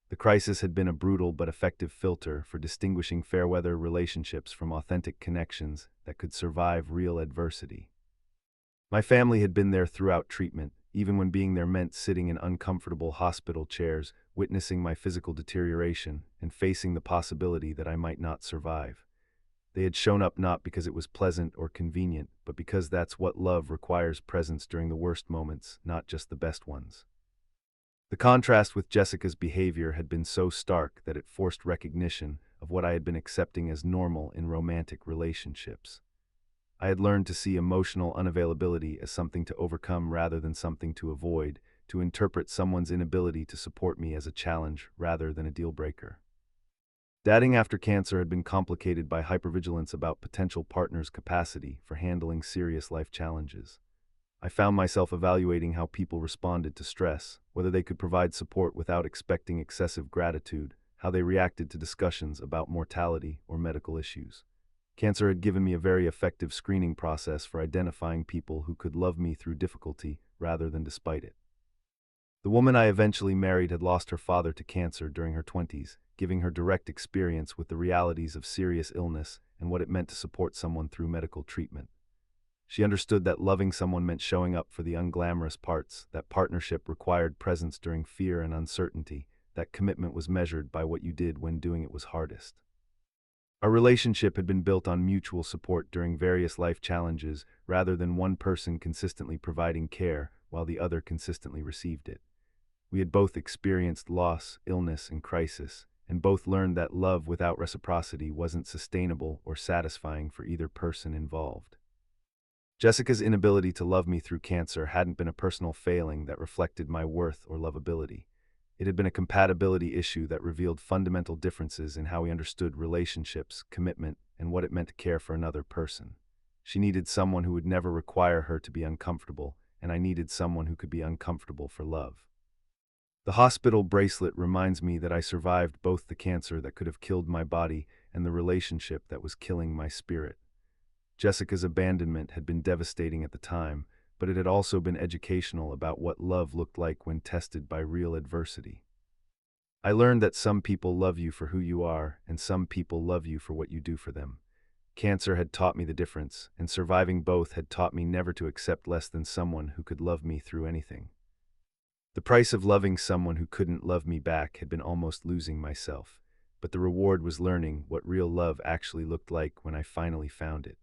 The crisis had been a brutal but effective filter for distinguishing fair-weather relationships from authentic connections that could survive real adversity. My family had been there throughout treatment, even when being there meant sitting in uncomfortable hospital chairs, witnessing my physical deterioration, and facing the possibility that I might not survive. They had shown up not because it was pleasant or convenient, but because that's what love requires: presence during the worst moments, not just the best ones. The contrast with Jessica's behavior had been so stark that it forced recognition of what I had been accepting as normal in romantic relationships. I had learned to see emotional unavailability as something to overcome rather than something to avoid, to interpret someone's inability to support me as a challenge rather than a deal breaker. Dating after cancer had been complicated by hypervigilance about potential partners' capacity for handling serious life challenges. I found myself evaluating how people responded to stress, whether they could provide support without expecting excessive gratitude, how they reacted to discussions about mortality or medical issues. Cancer had given me a very effective screening process for identifying people who could love me through difficulty rather than despite it. The woman I eventually married had lost her father to cancer during her 20s, giving her direct experience with the realities of serious illness and what it meant to support someone through medical treatment. She understood that loving someone meant showing up for the unglamorous parts, that partnership required presence during fear and uncertainty, that commitment was measured by what you did when doing it was hardest. Our relationship had been built on mutual support during various life challenges, rather than one person consistently providing care while the other consistently received it. We had both experienced loss, illness, and crisis, and both learned that love without reciprocity wasn't sustainable or satisfying for either person involved. Jessica's inability to love me through cancer hadn't been a personal failing that reflected my worth or lovability. It had been a compatibility issue that revealed fundamental differences in how we understood relationships, commitment, and what it meant to care for another person. She needed someone who would never require her to be uncomfortable, and I needed someone who could be uncomfortable for love. The hospital bracelet reminds me that I survived both the cancer that could have killed my body and the relationship that was killing my spirit. Jessica's abandonment had been devastating at the time, but it had also been educational about what love looked like when tested by real adversity. I learned that some people love you for who you are, and some people love you for what you do for them. Cancer had taught me the difference, and surviving both had taught me never to accept less than someone who could love me through anything. The price of loving someone who couldn't love me back had been almost losing myself, but the reward was learning what real love actually looked like when I finally found it.